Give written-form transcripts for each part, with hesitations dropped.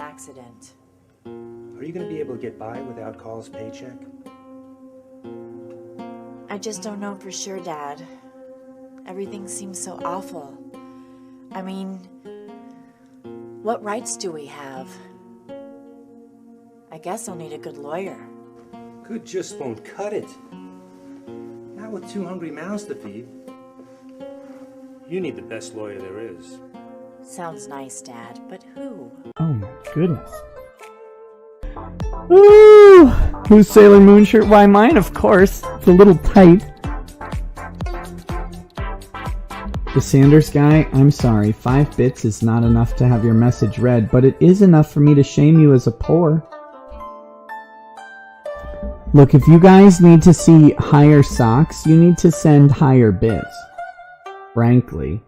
accident. Are you going to be able to get by without Carl's paycheck? I just don't know for sure, Dad. Everything seems so awful. I mean, what rights do we have? I guess I'll need a good lawyer. Good just won't cut it. Not with 2 hungry mouths to feed. You need the best lawyer there is. Sounds nice, Dad, but who? Oh my goodness. Ooh! Whose Sailor Moon shirt? Why, mine, of course. It's a little tight. The Sanders guy, I'm sorry. 5 bits is not enough to have your message read, but it is enough for me to shame you as a poor. Look, if you guys need to see higher socks, you need to send higher bits. Frankly.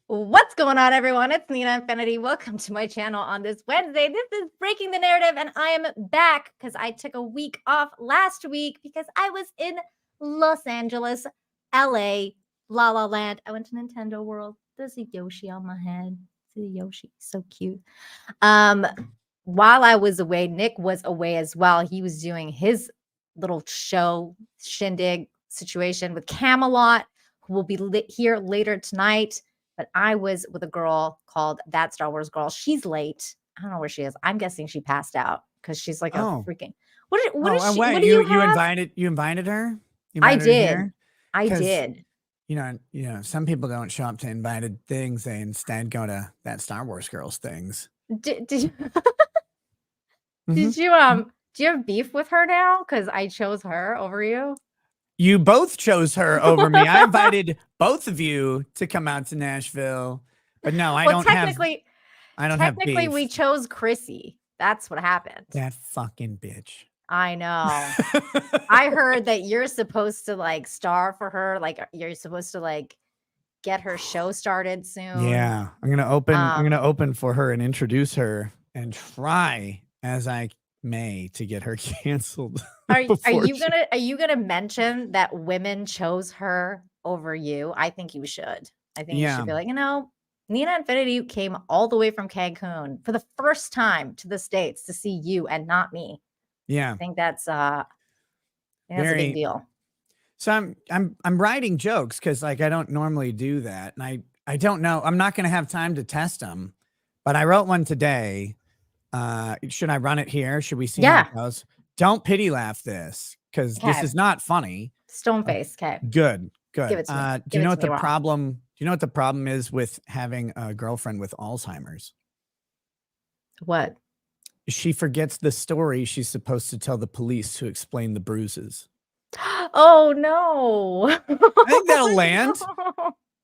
What's going on, everyone? It's Nina Infinity. Welcome to my channel on this Wednesday. This is Breaking the Narrative, and I am back because I took a week off last week because I was in Los Angeles, LA, La La Land. I went to Nintendo World. There's a Yoshi on my head. See the Yoshi, so cute. While I was away, Nick was away as well. He was doing his little show shindig situation with Camelot, who will be here later tonight. But I was with a girl called That Star Wars Girl. She's late. I don't know where she is. I'm guessing she passed out because she's like a freaking. What do you have? You invited her? I did. I did. You know, some people don't show up to invited things. They instead go to That Star Wars Girls things. Did you do you have beef with her now? Because I chose her over you. You both chose her over me. I invited both of you to come out to Nashville, but no, I don't have beef. Technically, we chose Chrissy. That's what happened. That fucking bitch. I know. I heard that you're supposed to like star for her. Like you're supposed to like get her show started soon. Yeah, I'm gonna open for her and introduce her and try as I may to get her canceled. Are you gonna mention that women chose her over you? I think you should. I think you should be like, Nina Infinity came all the way from Cancun for the first time to the States to see you and not me. Yeah, I think that's a big deal. So I'm writing jokes because like I don't normally do that, and I don't know. I'm not gonna have time to test them, but I wrote one today. Should I run it here? Should we see how it goes? Don't pity laugh this because this is not funny. Stone face. Okay. Good. Give it to me. Do you know what the problem? Do you know what the problem is with having a girlfriend with Alzheimer's? What? She forgets the story she's supposed to tell the police to explain the bruises. Oh no! I think that'll land.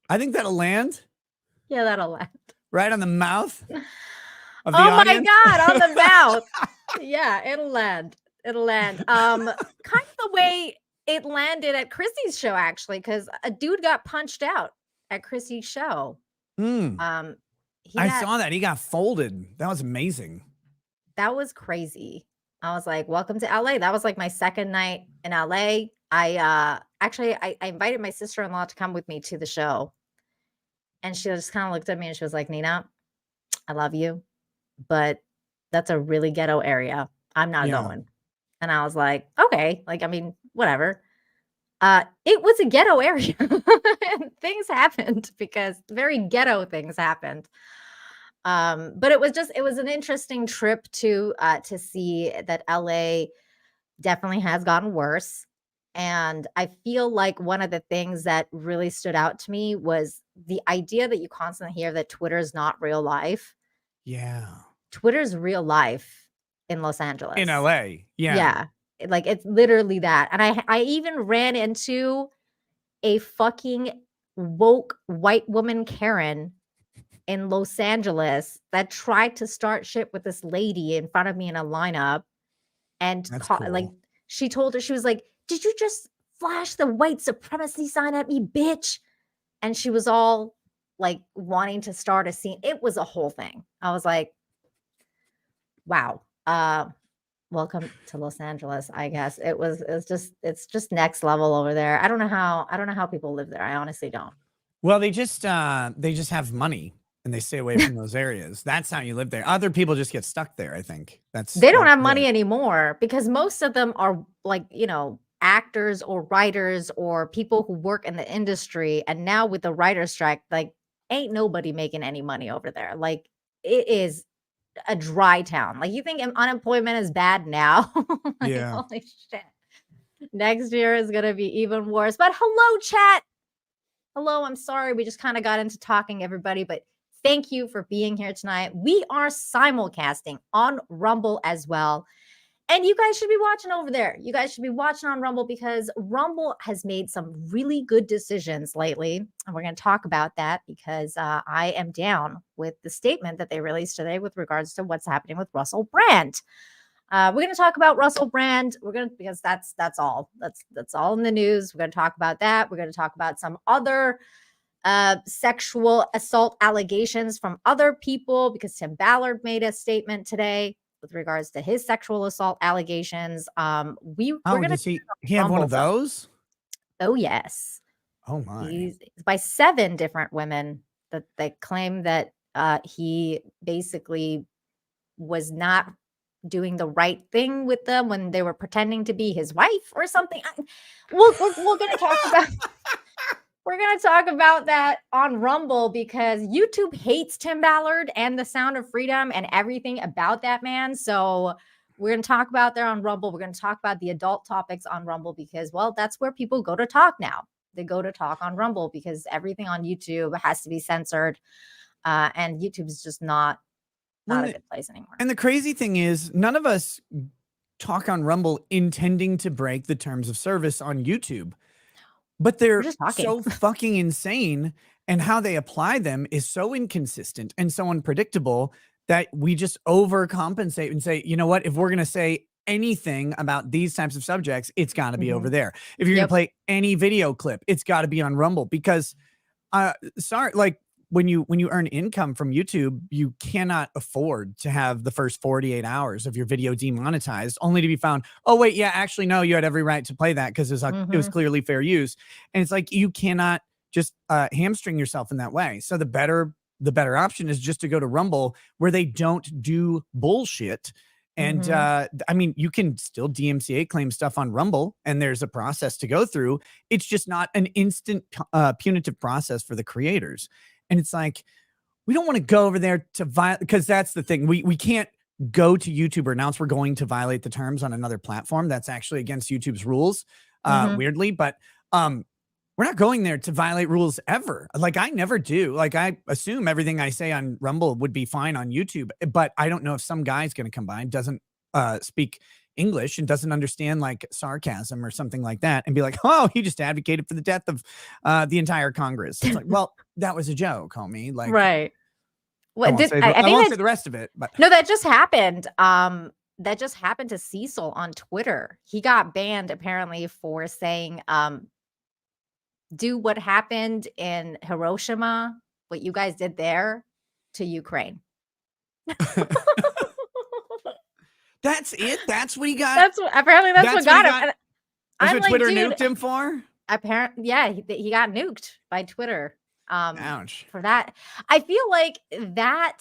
I think that'll land. Yeah, that'll land. Right on the mouth. Of the audience. My God, on the mouth. Yeah, it'll land. It'll land. Kind of the way it landed at Chrissy's show, actually, because a dude got punched out at Chrissy's show. I saw that. He got folded. That was amazing. That was crazy. I was like, welcome to LA. That was like my second night in LA. I invited my sister-in-law to come with me to the show. And she just kind of looked at me and she was like, Nina, I love you, but that's a really ghetto area. I'm not going. And I was like, okay, like, I mean, whatever. It was a ghetto area. And things happened because very ghetto things happened. But it was an interesting trip to see that LA definitely has gotten worse. And I feel like one of the things that really stood out to me was the idea that you constantly hear that Twitter is not real life. Yeah. Twitter's real life in Los Angeles. In LA. Yeah. Yeah. Like it's literally that. And I even ran into a fucking woke white woman Karen in Los Angeles that tried to start shit with this lady in front of me in a lineup, and That's like cool. she told her, she was like, "Did you just flash the white supremacy sign at me, bitch?" And she was all like wanting to start a scene. It was a whole thing. I was like, wow. Welcome to Los Angeles, I guess. It's just next level over there. I don't know how people live there. I honestly don't. Well, they just have money and they stay away from those areas. That's how you live there. Other people just get stuck there, I think. They don't that's have money it. anymore because most of them are like, actors or writers or people who work in the industry. And now with the writer's strike, like ain't nobody making any money over there. Like it is a dry town. Like you think unemployment is bad now? Like, Yeah. holy shit. Next year is gonna be even worse. But hello, chat. Hello, I'm sorry. We just kind of got into talking, everybody, but thank you for being here tonight. We are simulcasting on Rumble as well. And you guys should be watching over there. You guys should be watching on Rumble because Rumble has made some really good decisions lately. And we're going to talk about that because I am down with the statement that they released today with regards to what's happening with Russell Brand. We're going to talk about Russell Brand. Because that's all. That's all in the news. We're going to talk about that. We're going to talk about some other sexual assault allegations from other people because Tim Ballard made a statement today with regards to his sexual assault allegations. We're gonna Does he have one of those? Oh yes. Oh my. He's by 7 different women that they claim that he basically was not doing the right thing with them when they were pretending to be his wife or something. We're gonna talk about We're going to talk about that on Rumble because YouTube hates Tim Ballard and the Sound of Freedom and everything about that man. So we're going to talk about there on Rumble. We're going to talk about the adult topics on Rumble because, well, that's where people go to talk now. They go to talk on Rumble because everything on YouTube has to be censored. And YouTube is just not a good place anymore. And the crazy thing is, none of us talk on Rumble intending to break the terms of service on YouTube. But they're so fucking insane, and how they apply them is so inconsistent and so unpredictable that we just overcompensate and say, you know what, if we're going to say anything about these types of subjects, it's got to be over there. If you're going to play any video clip, it's got to be on Rumble because, sorry, like when you earn income from YouTube, you cannot afford to have the first 48 hours of your video demonetized only to be found, oh wait, yeah, actually no, you had every right to play that because it was clearly fair use. And it's like you cannot just hamstring yourself in that way. So the better option is just to go to Rumble where they don't do bullshit. And I mean, you can still DMCA claim stuff on Rumble and there's a process to go through. It's just not an instant punitive process for the creators. And it's like, we don't want to go over there to violate, because that's the thing. We can't go to YouTube or announce we're going to violate the terms on another platform. That's actually against YouTube's rules, weirdly. But we're not going there to violate rules ever. Like I never do. Like I assume everything I say on Rumble would be fine on YouTube. But I don't know if some guy's going to come by and doesn't speak English and doesn't understand like sarcasm or something like that and be like, oh, he just advocated for the death of the entire Congress. It's like, well, that was a joke, homie. Like, right. Well, I won't say the rest of it, but no, that just happened. That just happened to Cecil on Twitter. He got banned apparently for saying, do what happened in Hiroshima, what you guys did there to Ukraine. That's it. That's what he got. That's what got him. That's what like, Twitter nuked him for. Apparently, yeah, he got nuked by Twitter. Ouch. For that, I feel like that.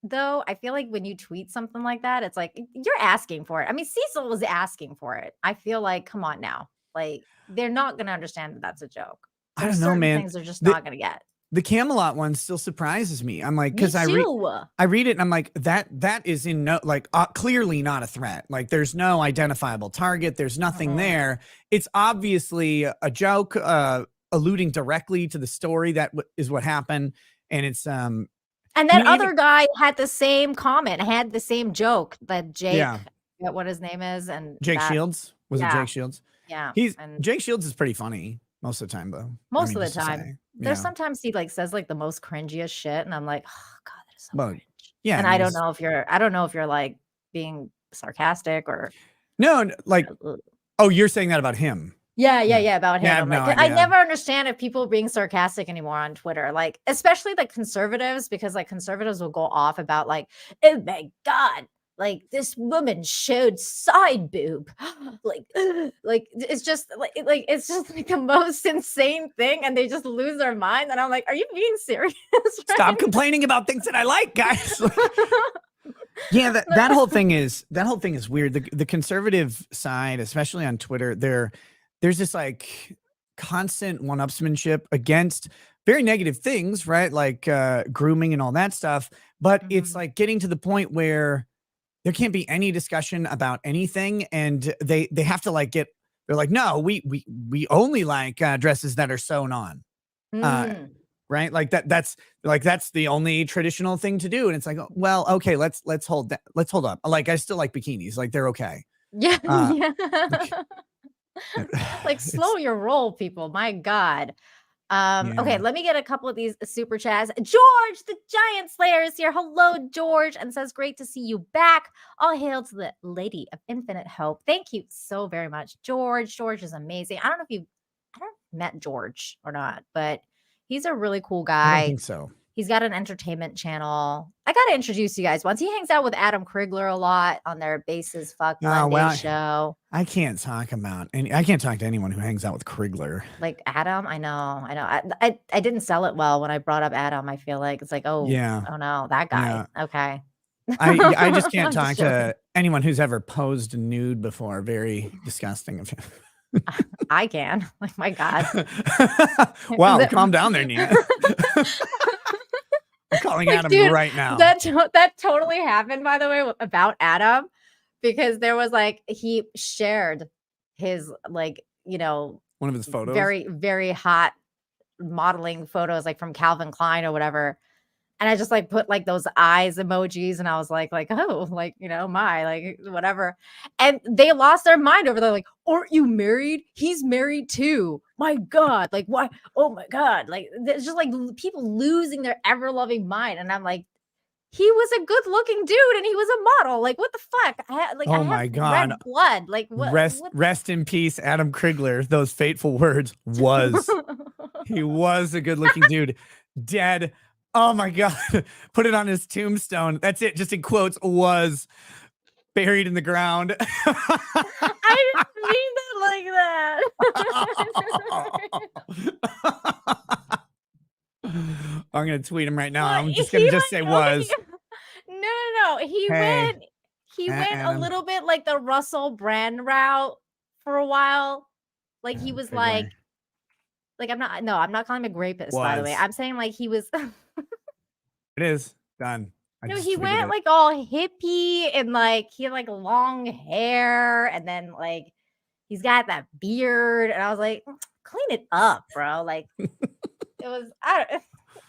Though I feel like when you tweet something like that, it's like you're asking for it. I mean, Cecil was asking for it. I feel like, come on now, like they're not going to understand that that's a joke. I don't know, man. Things they're just not going to get. The Camelot one still surprises me. I'm like, because I read it and I'm like, that is in no, like clearly not a threat. Like there's no identifiable target. There's nothing there. It's obviously a joke, alluding directly to the story that is what happened. And it's and that other guy had the same comment, had the same joke that Jake, what his name is, and Jake Shields. Was it Jake Shields? Yeah. Jake Shields is pretty funny most of the time, though. Most of the time. There's Yeah. sometimes he like says like the most cringiest shit, and I'm like, oh god, that is so Well, cringe. yeah. And I I mean, don't know if you're like being sarcastic or no, like, oh, you're saying that about him. yeah, Yeah. about Yeah, I him. have I'm no like, I idea. never understand if people are being sarcastic anymore on Twitter, like especially like conservatives, because like conservatives will go off about like, oh my god, like this woman showed side boob, like it's just like it's just like the most insane thing, and they just lose their mind, and I'm like, are you being serious? Stop complaining about things that I like, guys. Yeah, that whole thing is weird. The conservative side, especially on Twitter, there's this like constant one-upsmanship against very negative things, right? Like grooming and all that stuff. But it's like getting to the point where there can't be any discussion about anything, and they have to like they're like, no, we only like dresses that are sewn on. Right, like that's the only traditional thing to do, and it's like, oh, well, okay, let's hold up. Like, I still like bikinis, like they're okay. Yeah, Yeah. like slow your roll, people. My God. Okay, Yeah. let me get a couple of these super chats. George, the Giant Slayer, is here. Hello, George, and says, great to see you back. All hail to the Lady of Infinite Hope. Thank you so very much, George. George is amazing. I don't know if you met George or not, but he's a really cool I guy. don't think so. He's got an entertainment channel. I got to introduce you guys once. He hangs out with Adam Krigler a lot on their Bases Fuck Monday show. I can't talk to anyone who hangs out with Krigler. Like Adam, I know. I didn't sell it well when I brought up Adam. I feel like it's like, oh, Yeah. oh no, that guy. Yeah. Okay. I just can't talk to anyone who's ever posed nude before. Very disgusting of him. I can. Like, my God. Wow, calm down there, Nina. I'm calling Adam right now. That totally happened, by the way, about Adam, because there was like, he shared his like, one of his photos, very, very hot modeling photos, like from Calvin Klein or whatever. And I just like put like those eyes emojis, and I was like, oh, like, my, like, whatever. And they lost their mind over there. Like, aren't you married? He's married too. My God. Like, why? Oh my God. Like, it's just like people losing their ever loving mind. And I'm like, he was a good looking dude, and he was a model. Like, what the fuck? Oh my God. Red blood. Like, what? Rest in peace, Adam Krigler. Those fateful words he was a good looking dude. Dead. Oh my God. Put it on his tombstone. That's it. Just in quotes, was buried in the ground. I didn't mean it like that. I'm going to tweet him right now. I'm just going to say was. No. He went Adam. A little bit like the Russell Brand route for a while. Like, he was like I'm not calling him a rapist, by the way. I'm saying like he was. It is done. No, he went like all hippie, and like he had like long hair, and then like he's got that beard, and I was like, clean it up, bro. Like, it was.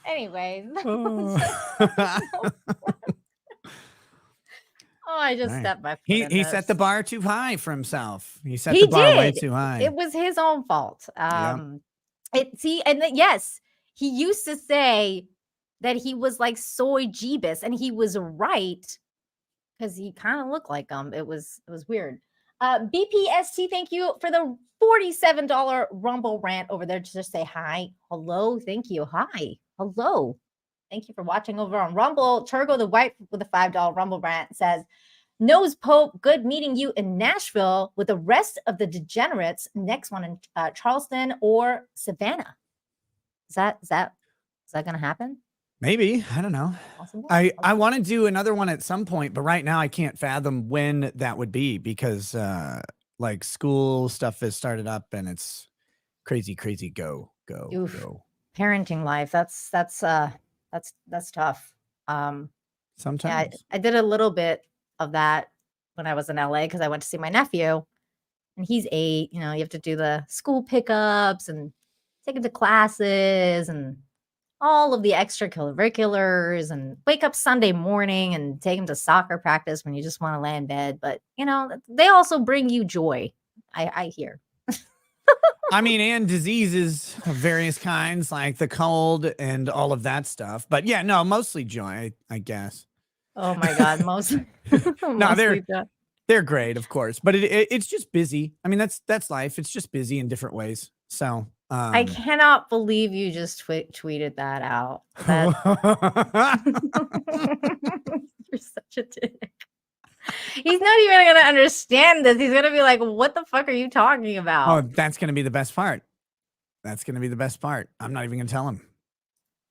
Anyways. I just stepped my foot. He set the bar too high for himself. He set the bar way too high. It was his own fault. Yes, he used to say that he was like soy Jeebus, and he was right, because he kind of looked like him. It was weird. BPST, thank you for the $47 Rumble rant over there to just say hi. Hello, thank you. Hi. Hello. Thank you for watching over on Rumble. Turgo the White with a $5 Rumble rant says, Nose Pope, good meeting you in Nashville with the rest of the degenerates. Next one in Charleston or Savannah. Is that going to happen? Maybe. I don't know. Possible? I want to do another one at some point, but right now I can't fathom when that would be, because like school stuff has started up, and it's crazy. Go. Parenting life. That's tough. Sometimes. Yeah, I did a little bit of that when I was in LA, because I went to see my nephew, and he's 8. You have to do the school pickups and take him to classes and all of the extracurriculars, and wake up Sunday morning and take him to soccer practice when you just want to lay in bed. But, they also bring you joy. I hear. I mean, and diseases of various kinds, like the cold and all of that stuff. But yeah, no, mostly joy, I guess. Oh my God, mostly No, mostly that. they're great, of course, but it's just busy. I mean, that's life. It's just busy in different ways. So I cannot believe you just tweeted that out. That you're such a dick. He's not even gonna understand this. He's gonna be like, "What the fuck are you talking oh, about?" that's gonna be the best part. That's gonna be the best part. I'm not even gonna tell him.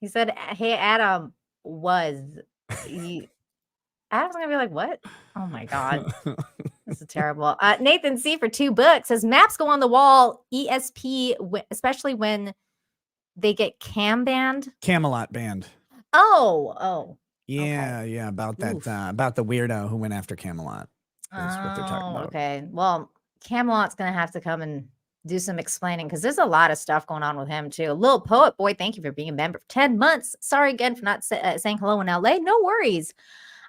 He said, "Hey, Adam was." Adam's gonna be like, "What? Oh my God, this is terrible." Nathan C for $2 says maps go on the wall. ESP, especially when they get banned. Camelot band. Oh. Yeah, Okay. yeah, about that, Oof. about the weirdo who went after Camelot. That's what they're talking about. Okay. Well, Camelot's gonna have to come and do some explaining because there's a lot of stuff going on with him too. Lil Poet Boy, thank you for being a member for 10 months. Sorry again for not saying hello in LA. No worries.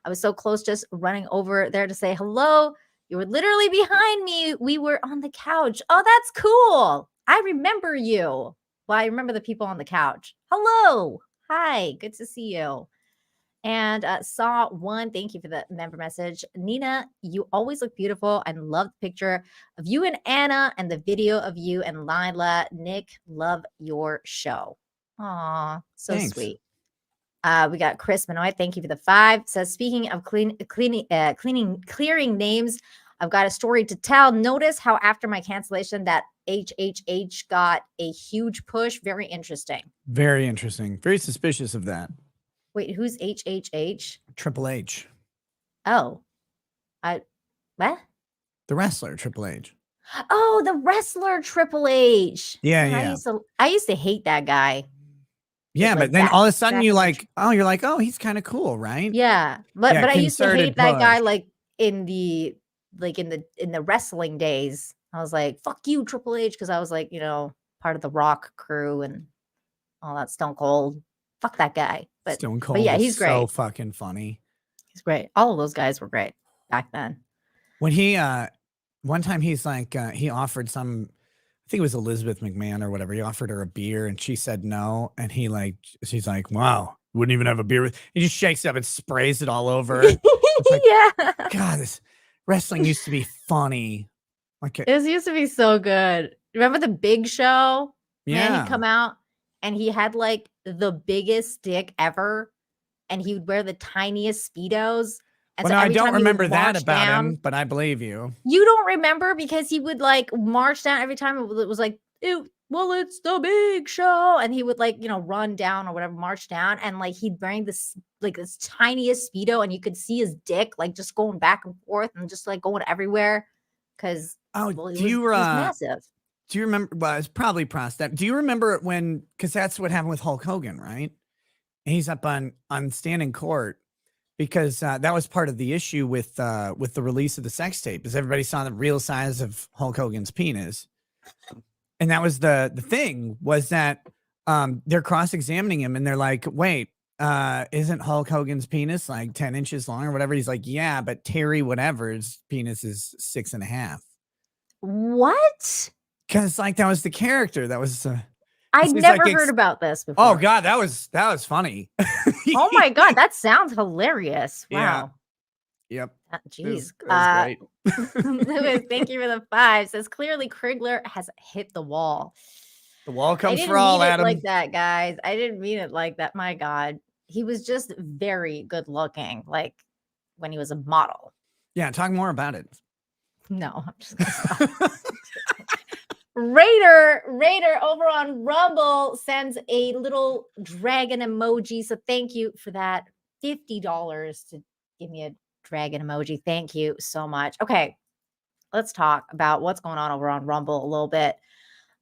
I was so close just running over there to say hello. You were literally behind me. We were on the couch. Oh, that's cool. I remember you. Well, I remember the people on the couch. Hello. Hi. Good to see you. And Saw One, thank you for the member message. Nina, you always look beautiful and love the picture of you and Anna and the video of you and Lila. Nick, love your show. Aw, so Thanks. sweet. We got Chris Manoy. Thank you for the 5. Says, speaking of clearing names, I've got a story to tell. Notice how after my cancellation that HHH got a huge push. Very interesting. Very interesting. Very suspicious of that. Wait, who's HHH? Triple H. Oh, what? The wrestler, Triple H. Oh, the wrestler Triple H. Yeah, Man, yeah. I used to hate that guy. Yeah, Like but then that- all of a sudden that you're image. like, oh, he's kind of cool, right? Yeah, but Yeah, I used to concerted hate that guy push. like in the wrestling days. I was like, fuck you, Triple H, because I was like, part of the Rock crew and all that. Stone Cold. Fuck that guy. But Stone Cold yeah, is he's great. so fucking funny. He's great. All of those guys were great back then. When he one time he's like he offered some, I think it was Elizabeth McMahon or whatever. He offered her a beer and she said no. And she's like, wow, wouldn't even have a beer with. He just shakes it up and sprays it all over. Like, yeah. God, this wrestling used to be funny. Like This used to be so good. Remember the Big Show? Man, yeah. he'd come out and he had like the biggest dick ever, and he would wear the tiniest Speedos. And Well, so no, I every don't time he would remember that march about down, him, but I believe you. You don't remember because he would like march down every time it was like, well, it's the Big Show. And he would like, run down or whatever, march down. And like he'd bring this tiniest Speedo and you could see his dick like just going back and forth and just like going everywhere. Cause Oh, he do was you massive. do you remember? Well, it's probably prostate. Do you remember when? Because that's what happened with Hulk Hogan, right? And he's up on stand in court because that was part of the issue with the release of the sex tape, is everybody saw the real size of Hulk Hogan's penis, and that was the thing was that they're cross-examining him and they're like, wait, isn't Hulk Hogan's penis like 10 inches long or whatever? He's like, yeah, but Terry whatever's penis is 6.5. What? Because like that was the character. That was I'd never heard about this before. Oh God, that was funny. Oh my God, that sounds hilarious. Yeah. Wow. Yep. Jeez. It was great. Lewis, thank you for the 5. Says clearly Krigler has hit the wall. The wall I comes didn't for all, mean it Adam. like that, guys. I didn't mean it like that. My God. He was just very good looking, like when he was a model. Yeah, talk more about it. No, I'm just gonna stop. Raider over on Rumble sends a little dragon emoji. So thank you for that. $50 to give me a dragon emoji. Thank you so much. Okay, let's talk about what's going on over on Rumble a little bit.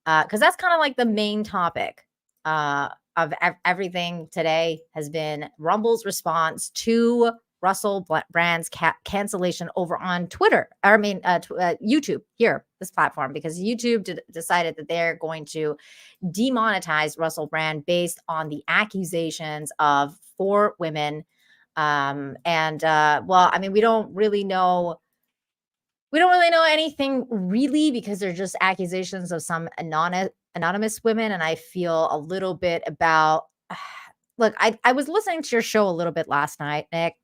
Because that's kind of like the main topic of everything today has been Rumble's response to Russell Brand's cancellation over on Twitter. YouTube here, this platform, because YouTube decided that they're going to demonetize Russell Brand based on the accusations of 4 women. We don't really know. We don't really know anything really because they're just accusations of some anonymous women. And I feel a little bit about, look, I was listening to your show a little bit last night, Nick,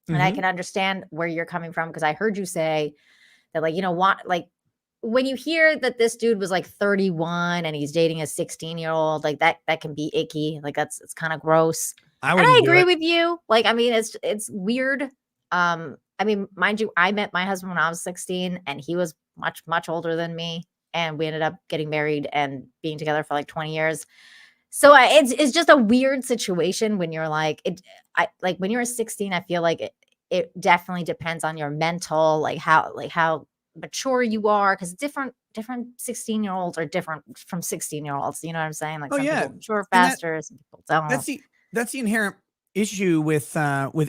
and I Mhm. can understand where you're coming from because I heard you say that, like, like when you hear that this dude was like 31 and he's dating a 16-year-old, like that can be icky. Like it's kind of gross. I And I wouldn't do agree it. with you. Like, I mean, it's weird. I mean, mind you, I met my husband when I was 16 and he was much, much older than me. And we ended up getting married and being together for like 20 years. So it's just a weird situation when you're like, like when you're 16, I feel like it definitely depends on your mental, like how mature you are. Cause different 16-year-olds are different from 16-year-olds. You know what I'm saying? Like Oh some yeah, people mature and faster, some people that's don't. the inherent issue with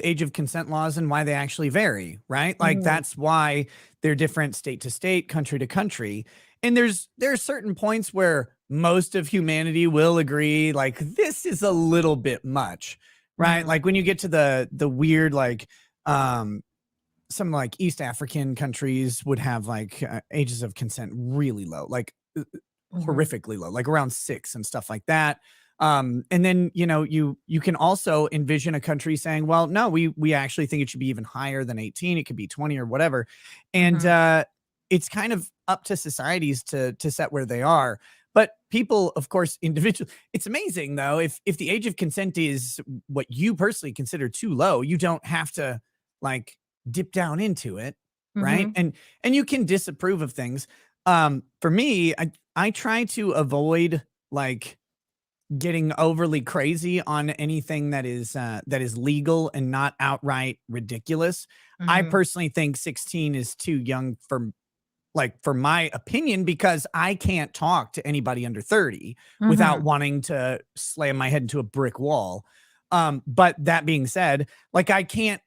age of consent laws and why they actually vary, right? Like Mhm. that's why they're different state to state, country to country. And there are certain points where most of humanity will agree, like this is a little bit much, right? Mhm. Like when you get to the weird, like some like East African countries would have like ages of consent really low, like Mhm. horrifically low, like around 6 and stuff like that. And then you can also envision a country saying, well, no, we actually think it should be even higher than 18. It could be 20 or whatever. And Mhm. it's kind of up to societies to set where they are. But people, of course, individual. It's amazing though, if the age of consent is what you personally consider too low, you don't have to like dip down into it, right? Mhm. And you can disapprove of things. For me, I try to avoid like getting overly crazy on anything that is legal and not outright ridiculous. I Mhm. personally think 16 is too young for my opinion, because I can't talk to anybody under 30 without Mhm. wanting to slam my head into a brick wall. But that being said, like I can't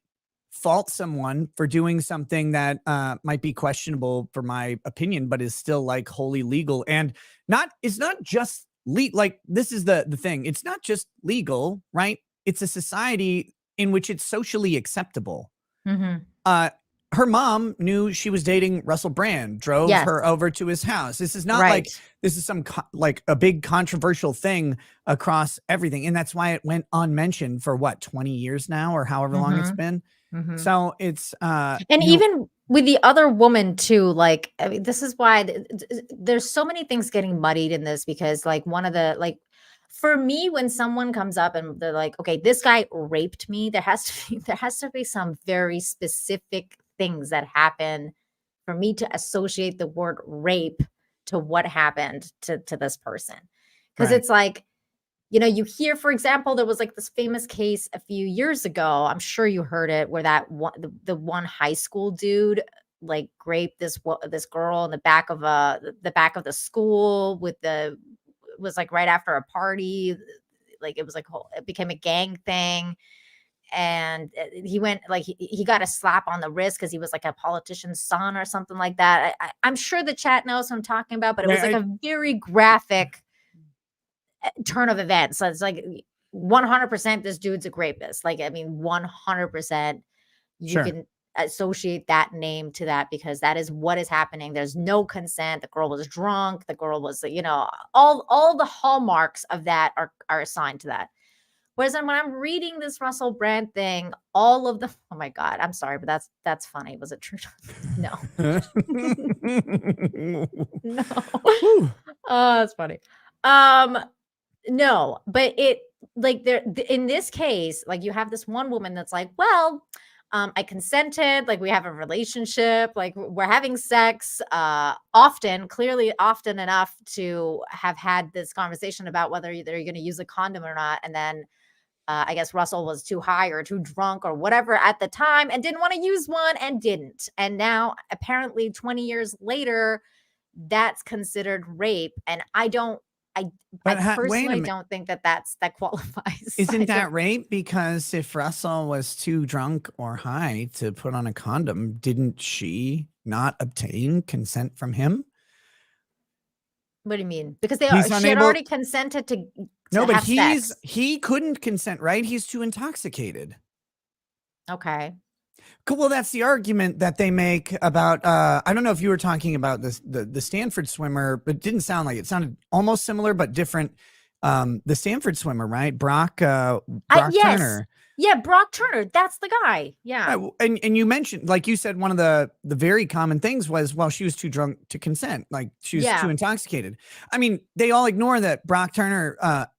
fault someone for doing something that might be questionable for my opinion, but is still like wholly legal. And it's not just like this is the thing. It's not just legal, right? It's a society in which it's socially acceptable. Mhm. Uh, her mom knew she was dating Russell Brand, drove Yes. her over to his house. This is not Right. like this is some like a big controversial thing across everything. And that's why it went unmentioned for what, 20 years now or however long it's Mhm. been. Mhm. So it's And even with the other woman too, like, I mean, this is why there's so many things getting muddied in this because, like, one of the like, for me, when someone comes up and they're like, "Okay, this guy raped me," there has to be some very specific things that happen for me to associate the word rape to what happened to this person, because right. it's like, you hear, for example, there was like this famous case a few years ago. I'm sure you heard it, where that one, the one high school dude like raped this girl in the back of the school with the it was like right after a party, like it was like it became a gang thing. And he went like he got a slap on the wrist because he was like a politician's son or something like that. I'm sure the chat knows what I'm talking about, but it was like Right. a very graphic turn of events. So it's like 100% this dude's a rapist. Like, I mean, 100% you Sure. can associate that name to that because that is what is happening. There's no consent. The girl was drunk. The girl was, all the hallmarks of that are assigned to that. Whereas then when I'm reading this Russell Brand thing, all of the oh my God, I'm sorry, but that's funny. Was it true? No. No. Whew. Oh, that's funny. Um, no, but it like in this case, like you have this one woman that's like, well, I consented, like we have a relationship, like we're having sex, clearly often enough to have had this conversation about whether they're going to use a condom or not. And then I guess Russell was too high or too drunk or whatever at the time and didn't want to use one and didn't. And now apparently 20 years later, that's considered rape. And I But wait a personally minute. don't think that that qualifies. I Isn't don't. that rape? Because if Russell was too drunk or high to put on a condom, didn't she not obtain consent from him? What do you mean? Because He's she had unable. already consented No, to but have sex. he couldn't consent, right? He's too intoxicated. Okay. Cool. Well, that's the argument that they make about. I don't know if you were talking about this, the Stanford swimmer, but it didn't sound like it. It sounded almost similar but different. The Stanford swimmer, right? Brock Yes. Turner. Yeah, Brock Turner. That's the guy. Yeah. Right. And you mentioned, like you said, one of the very common things was, well, she was too drunk to consent. Like she was too intoxicated. I mean, they all ignore that Brock Turner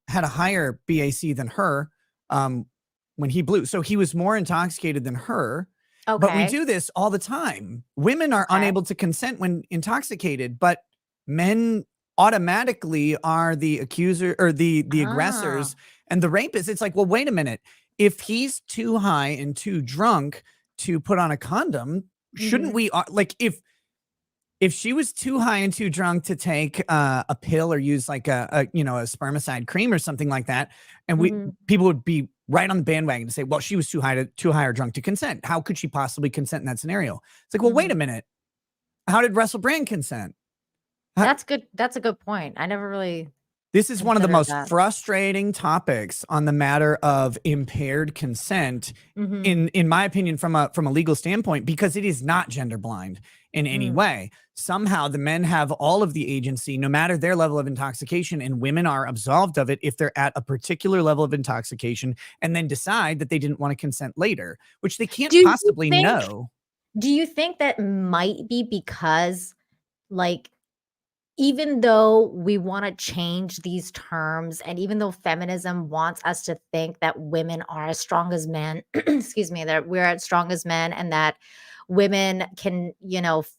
had a higher BAC than her when he blew. So he was more intoxicated than her. Okay. But we do this all the time. Women are unable to consent when intoxicated, but men automatically are the accuser or the aggressors and the rapists. It's like, well, wait a minute. If he's too high and too drunk to put on a condom, shouldn't we like if she was too high and too drunk to take a pill or use like a spermicide cream or something like that, and people would be right on the bandwagon to say, well, she was too high or drunk to consent. How could she possibly consent in that scenario? It's like, well, wait a minute. How did Russell Brand consent? That's good. That's a good point. I never really. This is one of the most frustrating topics on the matter of impaired consent, in my opinion, from a legal standpoint, because it is not gender blind in any way. Somehow the men have all of the agency, no matter their level of intoxication, and women are absolved of it if they're at a particular level of intoxication and then decide that they didn't want to consent later, which they can't possibly know. Do you think that might be because, like, even though we want to change these terms, and even though feminism wants us to think that women are as strong as men, excuse me, that we're as strong as men, and that women can,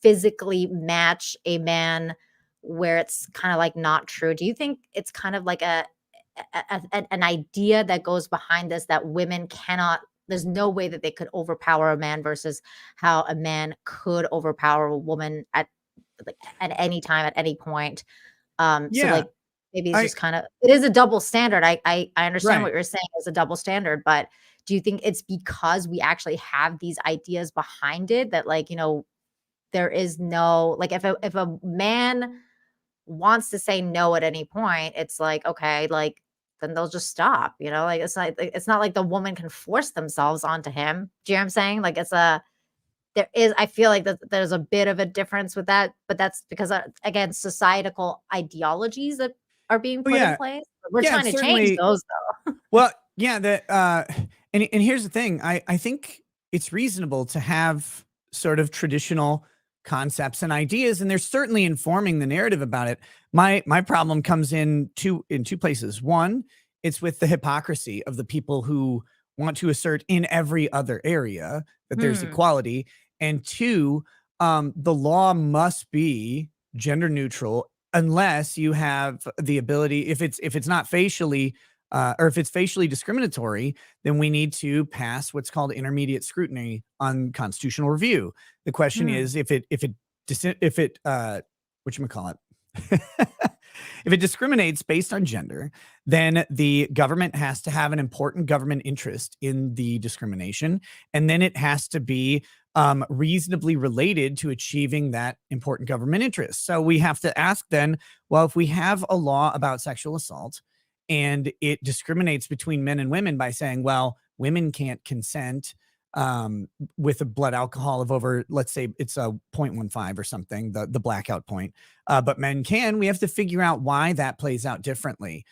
physically match a man, where it's kind of like not true. Do you think it's kind of like an idea that goes behind this, that women cannot, there's no way that they could overpower a man versus how a man could overpower a woman at any time, at any point? So like maybe it's just kind of, it is a double standard. I understand what you're saying is a double standard, but do you think it's because we actually have these ideas behind it that, like, there is no, like, if a man wants to say no at any point, it's like, okay, like, then they'll just stop, like, it's not like the woman can force themselves onto him. Do you know what I'm saying? Like, I feel like that there's a bit of a difference with that, but that's because, again, societal ideologies that are being put in place. We're trying to change those, though. Well, yeah, and here's the thing. I think it's reasonable to have sort of traditional concepts and ideas, and they're certainly informing the narrative about it. My problem comes in two places. One, it's with the hypocrisy of the people who want to assert in every other area that there's equality. And two, the law must be gender neutral unless you have the ability, if it's not facially or if it's facially discriminatory, then we need to pass what's called intermediate scrutiny on constitutional review. The question is, if it whatchamacallit, if it discriminates based on gender, then the government has to have an important government interest in the discrimination, and then it has to be reasonably related to achieving that important government interest. So we have to ask then, well, if we have a law about sexual assault and it discriminates between men and women by saying, well, women can't consent with a blood alcohol of over, let's say it's a 0.15 or something, the blackout point, but men can, we have to figure out why that plays out differently.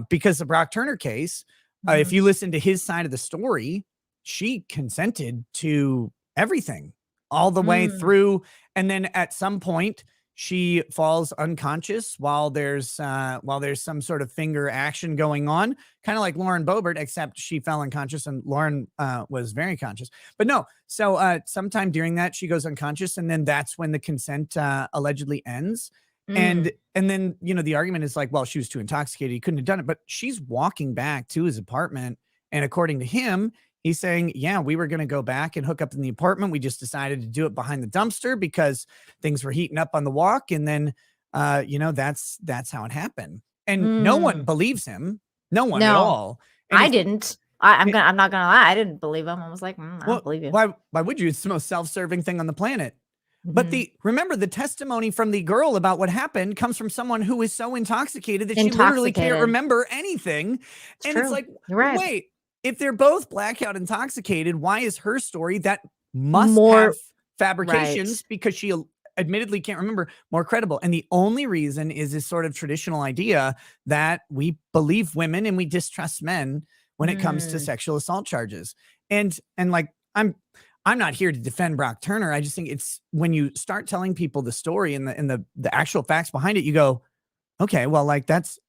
Because the Brock Turner case, if you listen to his side of the story, she consented to everything all the way through. And then at some point she falls unconscious while there's some sort of finger action going on, kind of like Lauren Boebert, except she fell unconscious and Lauren was very conscious. But no, so sometime during that she goes unconscious, and then that's when the consent allegedly ends. And then, the argument is like, well, she was too intoxicated, he couldn't have done it. But she's walking back to his apartment, and according to him, he's saying, yeah, we were going to go back and hook up in the apartment. We just decided to do it behind the dumpster because things were heating up on the walk. And then, that's how it happened. And no one believes him. No one at all. And I didn't. I'm not gonna lie. I didn't believe him. I was like, I don't believe you. Why would you? It's the most self-serving thing on the planet. But remember, the testimony from the girl about what happened comes from someone who is so intoxicated that she literally can't remember anything. It's true. It's like, You're right. wait, if they're both blackout intoxicated, why is her story that must More- have fabrications because she admittedly can't remember, more credible. And the only reason is this sort of traditional idea that we believe women and we distrust men when it comes to sexual assault charges. And like, I'm not here to defend Brock Turner. I just think it's when you start telling people the story and the actual facts behind it, you go, okay, well, like that's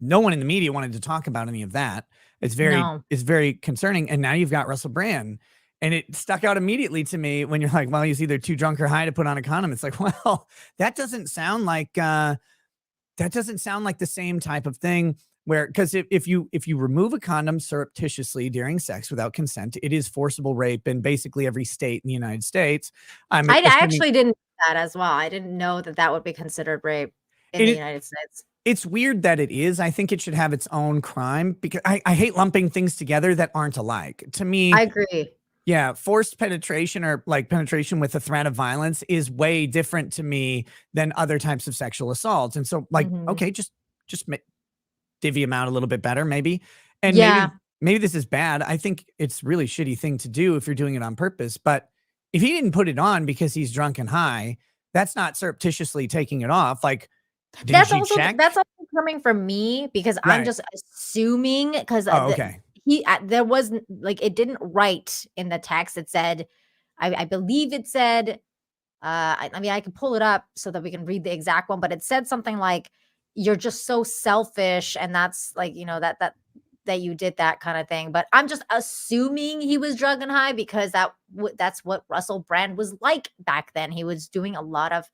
no one in the media wanted to talk about any of that. It's very concerning. And now you've got Russell Brand. And it stuck out immediately to me when you're like, well, he's either too drunk or high to put on a condom. It's like, well, that doesn't sound like the same type of thing where, because if you remove a condom surreptitiously during sex without consent, it is forcible rape in basically every state in the United States. I actually didn't know that as well. I didn't know that would be considered rape in the United States. It's weird that it is. I think it should have its own crime because I hate lumping things together that aren't alike. To me, I agree. Yeah, forced penetration or like penetration with a threat of violence is way different to me than other types of sexual assaults. And so, like, okay, just divvy them out a little bit better, maybe. And maybe this is bad. I think it's really shitty thing to do if you're doing it on purpose. But if he didn't put it on because he's drunk and high, that's not surreptitiously taking it off. Like, that's also coming from me because I'm just assuming because there was like it didn't write in the text. It said, I believe it said, I mean, I can pull it up so that we can read the exact one, but it said something like, "You're just so selfish," and that's like, you know, that you did that kind of thing. But I'm just assuming he was drunk and high because that's what Russell Brand was like back then. He was doing a lot of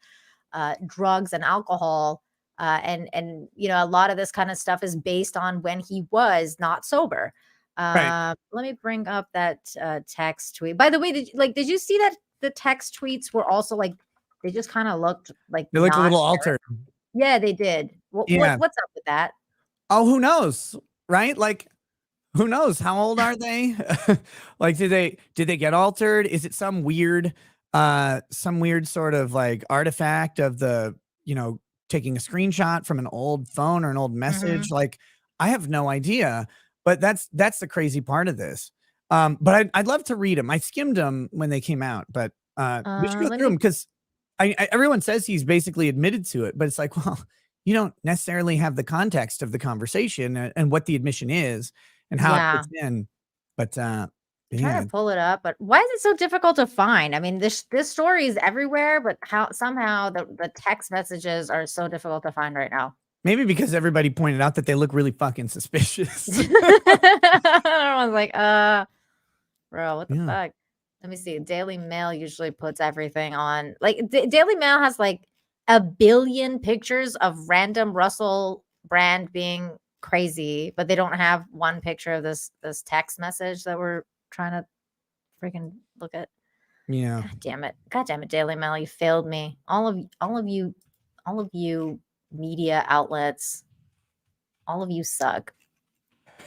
drugs and alcohol. And you know, a lot of this kind of stuff is based on when he was not sober. Let me bring up that text tweet. By the way, did you see that the text tweets were also like they just kind of looked like they looked a little altered? Yeah, they did. What's up with that? Oh, who knows, right? Like, who knows? How old are they? Like, did they get altered? Is it some weird sort of like artifact of the, you know, taking a screenshot from an old phone or an old message? Like, I have no idea, but that's the crazy part of this. But I'd love to read them. I skimmed them when they came out, but we should go through them because everyone says he's basically admitted to it, but it's like, well, you don't necessarily have the context of the conversation and what the admission is and how it fits in. But trying to pull it up, but why is it so difficult to find? I mean, this story is everywhere, but how somehow the text messages are so difficult to find right now. Maybe because everybody pointed out that they look really fucking suspicious. Everyone's like, bro, what the fuck? Let me see. Daily Mail usually puts everything on. Like, Daily Mail has like 1 billion pictures of random Russell Brand being crazy, but they don't have one picture of this text message that we're trying to freaking look at. Yeah. God damn it, Daily Mail, you failed me. All of you media outlets, all of you suck.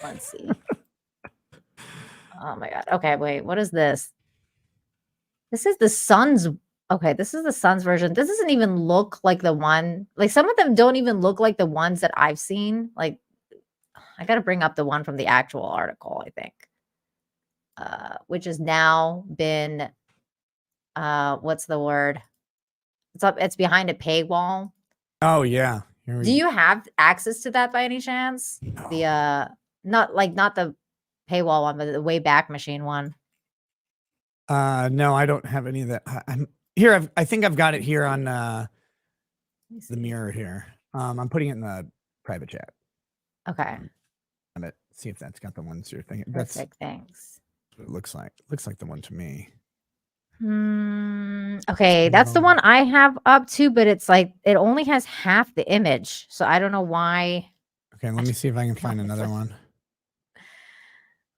Let's see. Oh my god. Okay, wait. What is this? This is the Sun's. Okay, this is the Sun's version. This doesn't even look like the one. Like, some of them don't even look like the ones that I've seen. Like, I got to bring up the one from the actual article, I think. Which has now been what's the word? It's behind a paywall. Oh yeah. Do you have access to that by any chance? No. The not the paywall one, but the Wayback Machine one. No, I don't have any of that. I'm here. I think I've got it here on the Mirror here. I'm putting it in the private chat. Okay. See if that's got the ones you're thinking. Perfect. Thanks. It looks like the one to me. Okay, that's the one I have up to, but it's like it only has half the image, so I don't know why. Okay, let me see if I can find another one.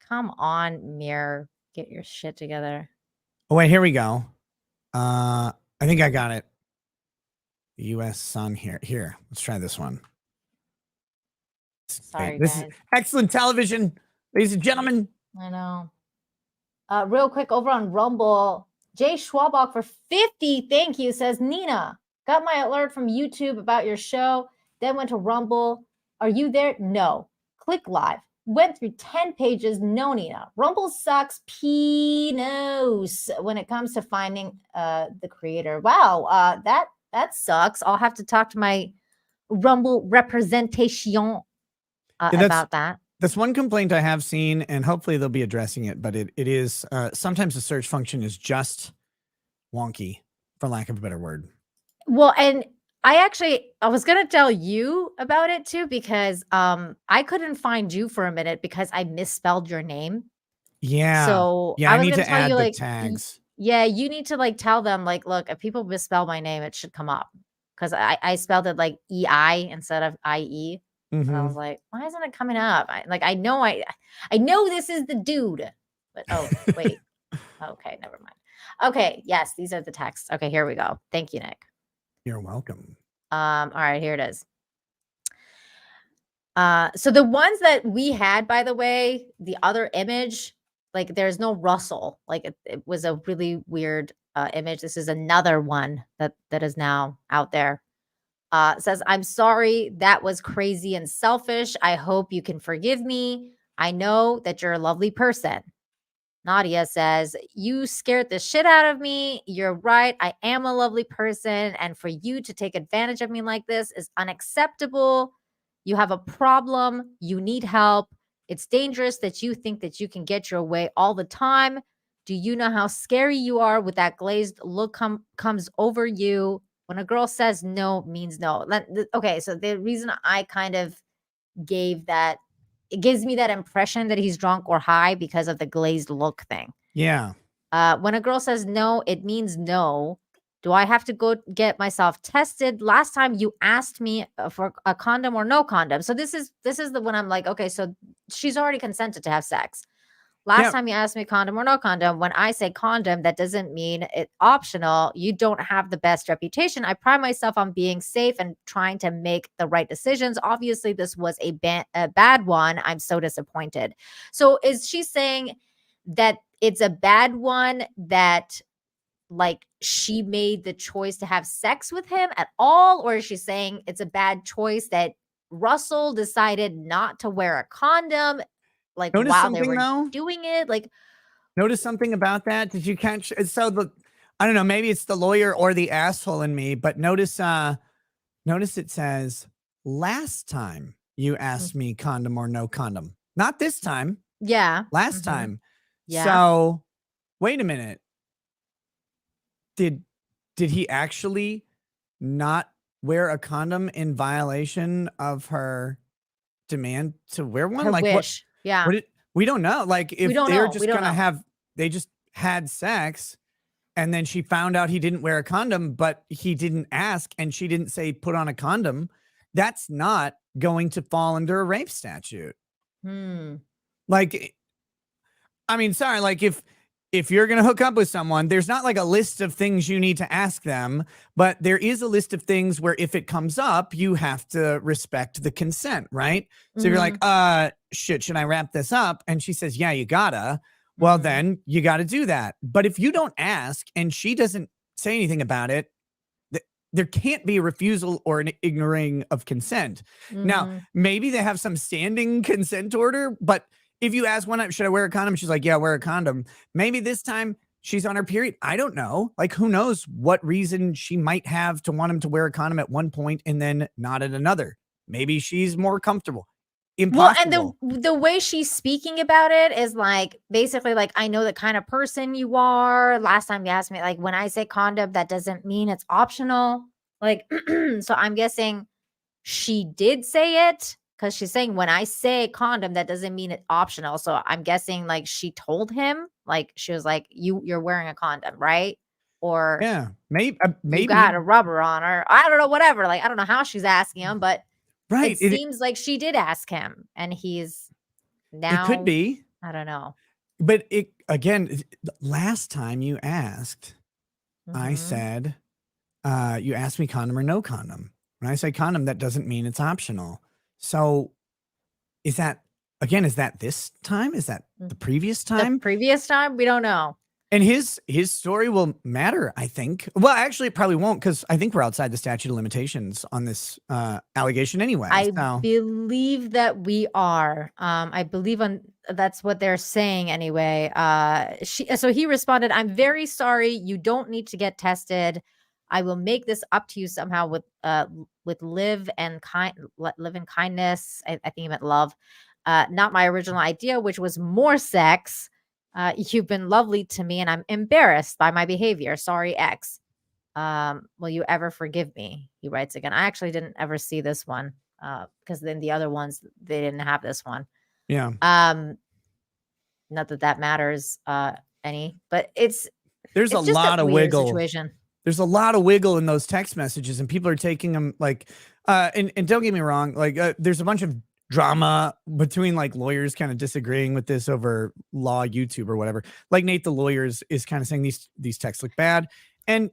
Come on, Mirror, get your shit together. Oh wait, here we go. I think I got it. The U.S. Sun here. Here, let's try this one. Sorry, this guys. is excellent television, ladies and gentlemen. I know. Real quick, over on Rumble, Jay Schwabach for 50, thank you, says, Nina, got my alert from YouTube about your show, then went to Rumble. Are you there? No. Click live. went through 10 pages. No, Nina. Rumble sucks peanos when it comes to finding the creator. Wow, that sucks. I'll have to talk to my Rumble representation about that. That's one complaint I have seen, and hopefully they'll be addressing it, but it is sometimes the search function is just wonky, for lack of a better word. Well, and I was going to tell you about it too, because I couldn't find you for a minute because I misspelled your name. Yeah. So yeah, I I was need going to tell add you, the like, tags. yeah, you need to like tell them, like, look, if people misspell my name, it should come up, because I spelled it like EI instead of IE. And I was like, why isn't it coming up? I know this is the dude, but oh wait, okay, never mind. Okay, yes, these are the texts. Okay, here we go. Thank you, Nick. You're welcome. All right, here it is. So the ones that we had, by the way, the other image, like there's no Russell. Like it was a really weird image. This is another one that is now out there. It says, I'm sorry, that was crazy and selfish. I hope you can forgive me. I know that you're a lovely person. Nadia says, you scared the shit out of me. You're right. I am a lovely person. And for you to take advantage of me like this is unacceptable. You have a problem. You need help. It's dangerous that you think that you can get your way all the time. Do you know how scary you are with that glazed look comes over you? When a girl says no, means no. Okay, so the reason I kind of gave that, it gives me that impression that he's drunk or high because of the glazed look thing. Yeah. When a girl says no, it means no. Do I have to go get myself tested? Last time you asked me for a condom or no condom. So this is the one I'm like, okay, so she's already consented to have sex. Last time you asked me condom or no condom, when I say condom, that doesn't mean it's optional. You don't have the best reputation. I pride myself on being safe and trying to make the right decisions. Obviously, this was a bad one. I'm so disappointed. So is she saying that it's a bad one, that like she made the choice to have sex with him at all? Or is she saying it's a bad choice that Russell decided not to wear a condom? Like, Notice while they something, were though? doing it, like, Notice something about that? Did you catch? So I don't know, maybe it's the lawyer or the asshole in me, but notice it says, last time you asked me condom or no condom. Not this time. yeah, Last time. yeah. So wait a minute. Did he actually not wear a condom in violation of her demand to wear one? Her Like wish. Yeah. we don't know. Like if don't they're know. just We don't gonna know. they just had sex and then she found out he didn't wear a condom, but he didn't ask and she didn't say put on a condom, that's not going to fall under a rape statute. Like, I mean, sorry, like if you're going to hook up with someone, there's not like a list of things you need to ask them, but there is a list of things where if it comes up, you have to respect the consent, right? So you're like, shit, should I wrap this up? And she says, yeah, you gotta. Well, then you got to do that. But if you don't ask and she doesn't say anything about it, there can't be a refusal or an ignoring of consent. Now, maybe they have some standing consent order, but if you ask one time, should I wear a condom? She's like, yeah, wear a condom. Maybe this time she's on her period. I don't know. Like, who knows what reason she might have to want him to wear a condom at one point and then not at another. Maybe she's more comfortable. Impossible. Well, and the way she's speaking about it is like, basically like, I know the kind of person you are. Last time you asked me, like, when I say condom, that doesn't mean it's optional. Like, so I'm guessing she did say it, because she's saying when I say condom, that doesn't mean it's optional. So I'm guessing like she told him, like she was like, you're wearing a condom, right? Or yeah, maybe you got a rubber on, or I don't know, whatever. Like, I don't know how she's asking him, but right. it seems like she did ask him, and he's now. It could be. I don't know. But again, last time you asked, I said, you asked me condom or no condom. When I say condom, that doesn't mean it's optional. So is that this time? Is that the previous time? The previous time? We don't know. And his story will matter, I think. Well, actually, it probably won't, because I think we're outside the statute of limitations on this allegation anyway. I So believe that we are. I believe that's what they're saying anyway. So he responded, "I'm very sorry. You don't need to get tested. I will make this up to you somehow with live and kindness." I think he meant love. Not my original idea, which was more sex. You've been lovely to me, and I'm embarrassed by my behavior. Sorry, X. Will you ever forgive me? He writes again. I actually didn't ever see this one because then the other ones, they didn't have this one. yeah, Not that matters any, but there's a just lot of weird wiggle. situation. There's a lot of wiggle in those text messages, and people are taking them like, and don't get me wrong, like there's a bunch of drama between like lawyers kind of disagreeing with this over law YouTube or whatever. Like Nate, the lawyer, is kind of saying these texts look bad, and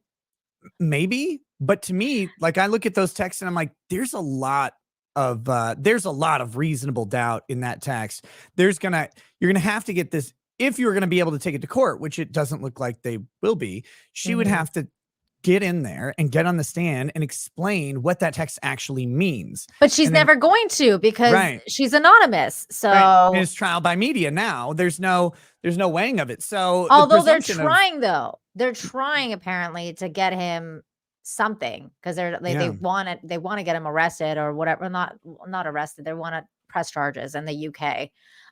maybe, but to me, like I look at those texts and I'm like, there's a lot of reasonable doubt in that text. You're gonna have to get this if you're gonna be able to take it to court, which it doesn't look like they will be. She would have to get in there and get on the stand and explain what that text actually means. But she's never going to, because she's anonymous. So and it's trial by media now. There's no weighing of it. So although they're trying apparently to get him something, because they want to get him arrested or whatever. Not arrested. They want to press charges in the UK.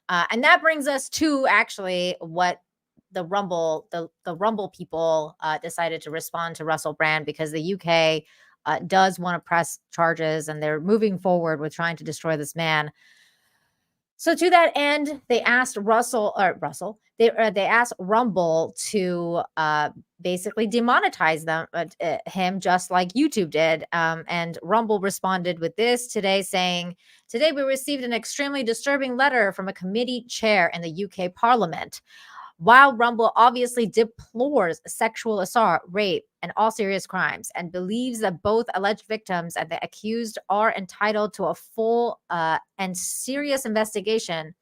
And that brings us to actually what the Rumble people decided to respond to Russell Brand, because the UK does want to press charges, and they're moving forward with trying to destroy this man. So to that end, they asked they asked Rumble to basically demonetize him, just like YouTube did. And Rumble responded with this today, saying, "Today we received an extremely disturbing letter from a committee chair in the UK Parliament. While Rumble obviously deplores sexual assault, rape, and all serious crimes, and believes that both alleged victims and the accused are entitled to a full and serious investigation,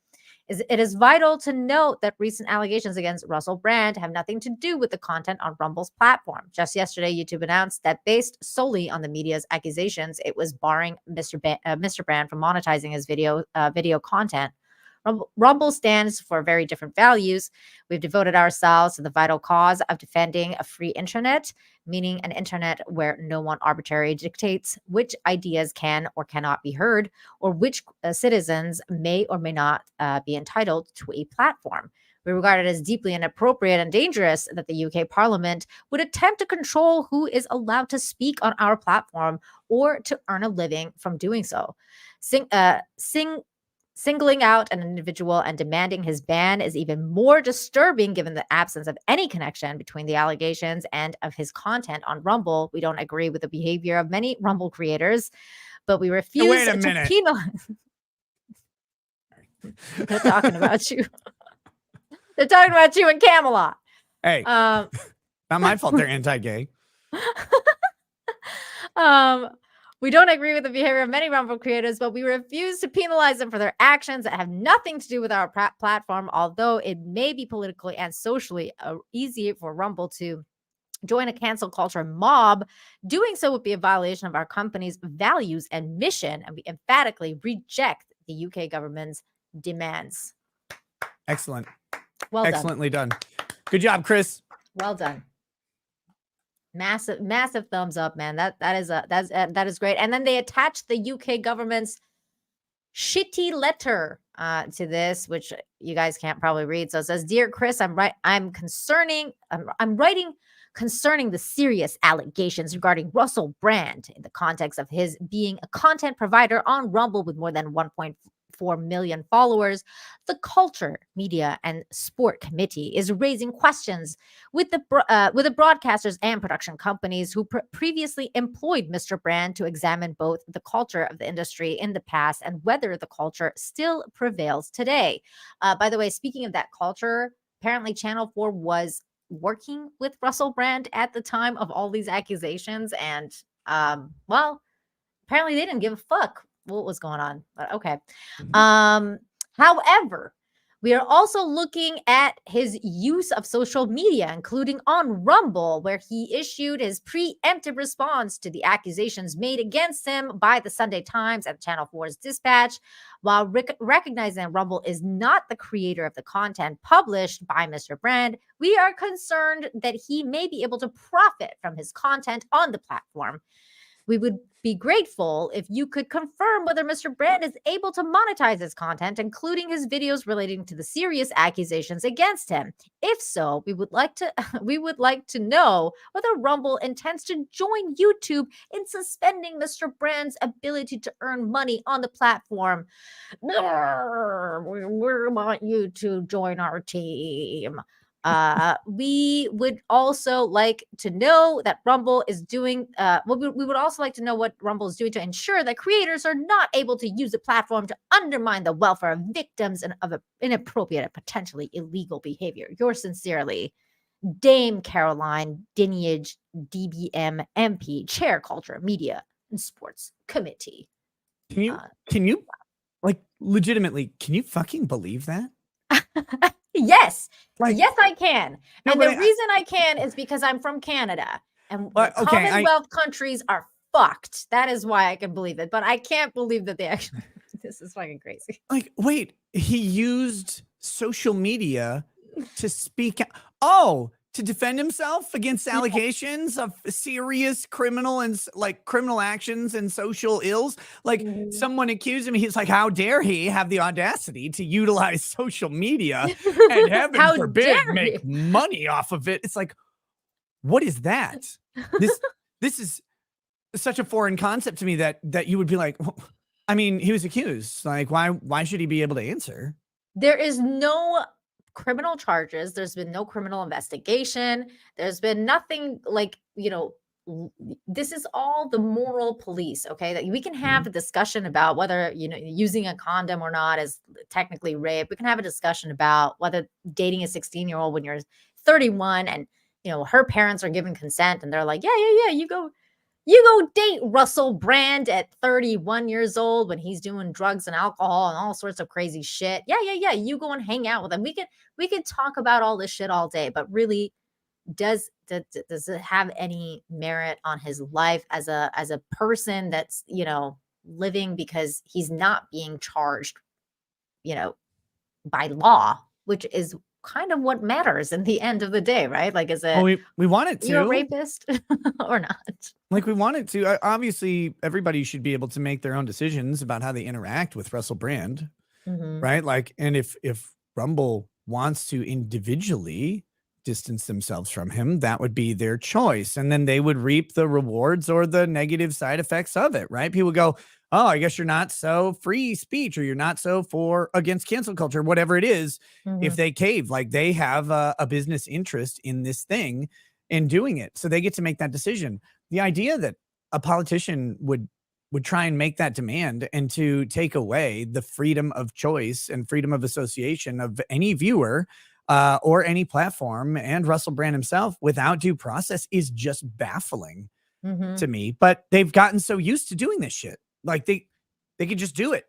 it is vital to note that recent allegations against Russell Brand have nothing to do with the content on Rumble's platform. Just yesterday, YouTube announced that based solely on the media's accusations, it was barring Mr. Brand from monetizing his video content. Rumble stands for very different values. We've devoted ourselves to the vital cause of defending a free internet, meaning an internet where no one arbitrarily dictates which ideas can or cannot be heard, or which citizens may or may not be entitled to a platform. We regard it as deeply inappropriate and dangerous that the UK Parliament would attempt to control who is allowed to speak on our platform or to earn a living from doing so. Singling out an individual and demanding his ban is even more disturbing given the absence of any connection between the allegations and of his content on Rumble. We don't agree with the behavior of many Rumble creators, but we refuse to penalize." They're talking about you. They're talking about you and Camelot. Hey, not my fault they're anti-gay. We don't agree with the behavior of many Rumble creators, but we refuse to penalize them for their actions that have nothing to do with our platform, although it may be politically and socially easy for Rumble to join a cancel culture mob. Doing so would be a violation of our company's values and mission, and we emphatically reject the UK government's demands. Excellent. Well done. Excellently done. Good job, Chris. Well done. Massive thumbs up, man. That is great. And then they attached the UK government's shitty letter to this, which you guys can't probably read. So it says, "Dear Chris, I'm writing concerning the serious allegations regarding Russell Brand in the context of his being a content provider on Rumble with more than 1.4 million followers. The Culture, Media, and Sport Committee is raising questions with the broadcasters and production companies who previously employed Mr. Brand to examine both the culture of the industry in the past and whether the culture still prevails today." By the way, speaking of that culture, apparently Channel 4 was working with Russell Brand at the time of all these accusations, and well, apparently they didn't give a fuck what was going on, but okay. However, We are also looking at his use of social media, including on Rumble, where he issued his preemptive response to the accusations made against him by the Sunday Times and Channel 4's Dispatch. While recognizing that Rumble is not the creator of the content published by Mr. Brand, we are concerned that he may be able to profit from his content on the platform. We would be grateful if you could confirm whether Mr. Brand is able to monetize his content, including his videos relating to the serious accusations against him. If so, we would like to know whether Rumble intends to join YouTube in suspending Mr. Brand's ability to earn money on the platform. We want you to join our team. We would also like to know that Rumble is doing, we would also like to know what Rumble is doing to ensure that creators are not able to use the platform to undermine the welfare of victims and of inappropriate and potentially illegal behavior. Yours sincerely, Dame Caroline Diniage, DBM MP, Chair Culture, Media, and Sports Committee. Can you like legitimately, can you fucking believe that? Yes. Like, yes, I can. No, and the but reason I can is because I'm from Canada and okay, Commonwealth countries are fucked. That is why I can believe it. But I can't believe that they actually, this is fucking crazy. Like, wait, he used social media to speak out. Oh, to defend himself against allegations of serious criminal and like criminal actions and social ills. Like someone accused him. He's like, how dare he have the audacity to utilize social media and heaven forbid make money off of it. It's like, what is that? This is such a foreign concept to me that you would be like, well, I mean, he was accused. Like, why should he be able to answer? There is no criminal charges. There's been no criminal investigation. There's been nothing like, this is all the moral police. Okay. That we can have a discussion about whether, using a condom or not is technically rape. We can have a discussion about whether dating a 16-year-old when you're 31 and, her parents are given consent and they're like, yeah, you go date Russell Brand at 31 years old when he's doing drugs and alcohol and all sorts of crazy shit. Yeah. You go and hang out with him. We could talk about all this shit all day, but really, does it have any merit on his life as a person that's, living because he's not being charged, by law, which is kind of what matters in the end of the day, right? Like, is it we want it to you're a rapist or not? Like, we want it to. Obviously, everybody should be able to make their own decisions about how they interact with Russell Brand, right? Like, and if Rumble wants to individually distance themselves from him, that would be their choice, and then they would reap the rewards or the negative side effects of it, right? People go, oh, I guess you're not so free speech, or you're not so against cancel culture, whatever it is. If they cave, like, they have a business interest in this thing and doing it, so they get to make that decision. The idea that a politician would try and make that demand and to take away the freedom of choice and freedom of association of any viewer or any platform and Russell Brand himself without due process is just baffling to me. But they've gotten so used to doing this shit. Like, they could just do it.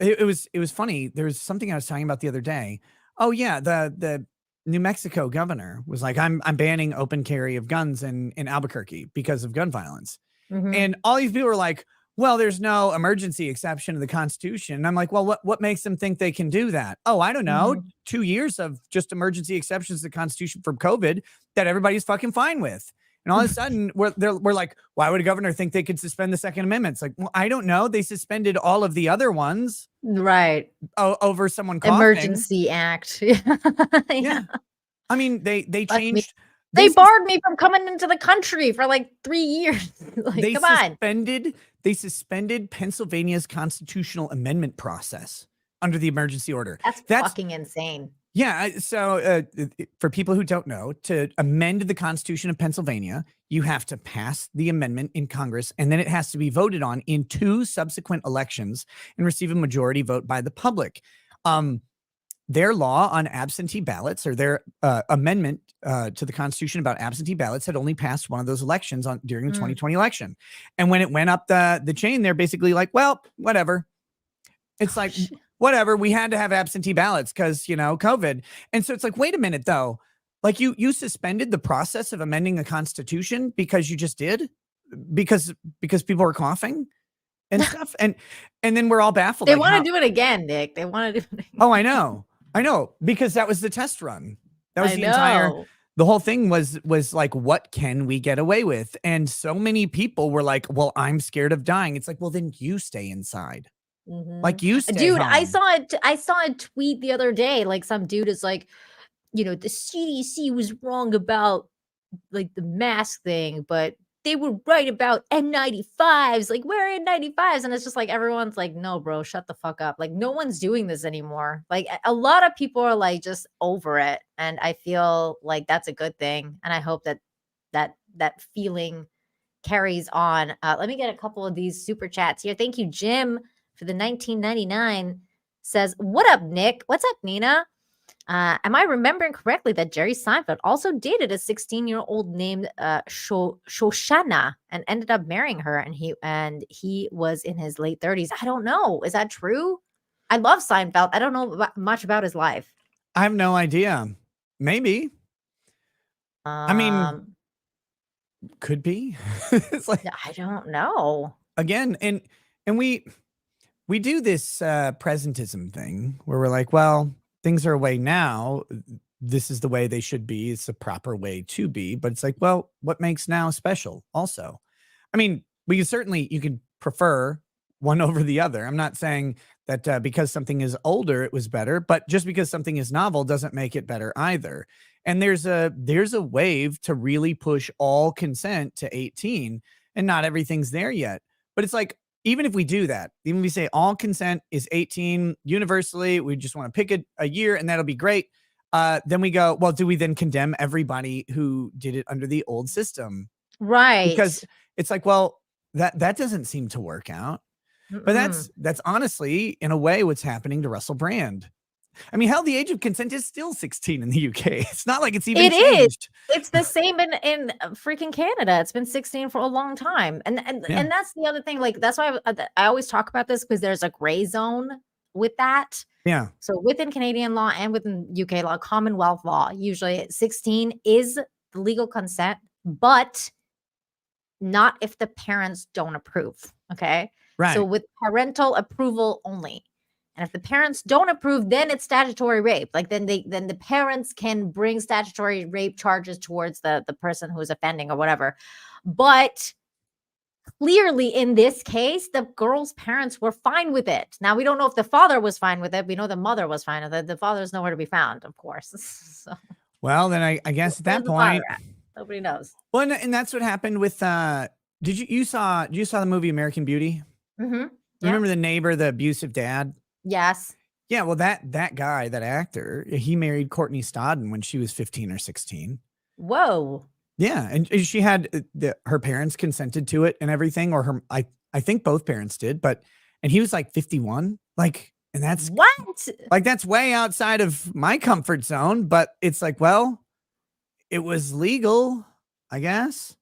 It was funny. There was something I was talking about the other day. Oh yeah, the New Mexico governor was like, I'm banning open carry of guns in Albuquerque because of gun violence. And all these people were like, well, there's no emergency exception to the Constitution. And I'm like, well, what makes them think they can do that? Oh, I don't know. 2 years of just emergency exceptions to the Constitution from COVID that everybody's fucking fine with. And all of a sudden we're like, why would a governor think they could suspend the Second Amendment? It's like, well, I don't know. They suspended all of the other ones. Right. Over someone coughing. Emergency Act. Yeah. I mean, they changed. They barred me from coming into the country for like 3 years. Like, come on. They suspended Pennsylvania's constitutional amendment process under the emergency order. That's fucking insane. Yeah. So for people who don't know, to amend the Constitution of Pennsylvania, you have to pass the amendment in Congress, and then it has to be voted on in 2 subsequent elections and receive a majority vote by the public. Their law on absentee ballots, or their amendment to the Constitution about absentee ballots, had only passed one of those elections during the 2020 election. And when it went up the chain, they're basically like, well, whatever. It's like, whatever, we had to have absentee ballots because, COVID. And so it's like, wait a minute, though. Like you suspended the process of amending the Constitution because you just did? Because people were coughing and stuff. And then we're all baffled. They like, want to do it again, Nick. They want to do it again. Oh, I know. Because that was the test run. That was the whole thing was like, what can we get away with? And so many people were like, well, I'm scared of dying. It's like, well, then you stay inside. Like you stay Dude, home. I saw a tweet the other day. Like some dude is like, the CDC was wrong about like the mask thing, but they were right about N95s. Like, we're N95s. And it's just like, everyone's like, no, bro, shut the fuck up. Like, no one's doing this anymore. Like, a lot of people are like just over it. And I feel like that's a good thing. And I hope that feeling carries on. Let me get a couple of these super chats here. Thank you, Jim, for the 1999. Says, what up, Nick? What's up, Nina? Am I remembering correctly that Jerry Seinfeld also dated a 16-year-old named Shoshana and ended up marrying her, and he was in his late 30s? I don't know. Is that true? I love Seinfeld. I don't know much about his life. I have no idea. Maybe. I mean, could be. It's like, I don't know. Again, and we do this presentism thing where we're like, well, things are away now. This is the way they should be. It's the proper way to be. But it's like, well, what makes now special also? I mean, you could prefer one over the other. I'm not saying that because something is older, it was better, but just because something is novel doesn't make it better either. And there's a wave to really push all consent to 18, and not everything's there yet. But it's like, even if we do that, even if we say all consent is 18 universally, we just want to pick a year and that'll be great. Then we go, well, do we then condemn everybody who did it under the old system? Right. Because it's like, well, that doesn't seem to work out. But that's honestly, in a way, what's happening to Russell Brand. I mean, hell, the age of consent is still 16 in the UK. It's not like it's even changed. It's the same in freaking Canada. It's been 16 for a long time. And that's the other thing. Like, that's why I always talk about this, because there's a gray zone with that. Yeah. So within Canadian law and within UK law, Commonwealth law, usually 16 is the legal consent, but not if the parents don't approve. Okay. Right. So with parental approval only. And if the parents don't approve, then it's statutory rape. Like then the parents can bring statutory rape charges towards the person who's offending or whatever. But clearly in this case, the girl's parents were fine with it. Now, we don't know if the father was fine with it. We know the mother was fine with it. The father's nowhere to be found, of course. So, well, then I guess at that point, nobody knows. Well, and that's what happened with did you saw the movie American Beauty? Mm-hmm. Remember the neighbor, the abusive dad? Yes. Yeah, well, that guy, that actor, he married Courtney Stodden when she was 15 or 16. Whoa. Yeah, and she had her parents consented to it and everything, or I think both parents did, and he was like 51, like, and that's what? Like, that's way outside of my comfort zone, but it's like, well, it was legal, I guess.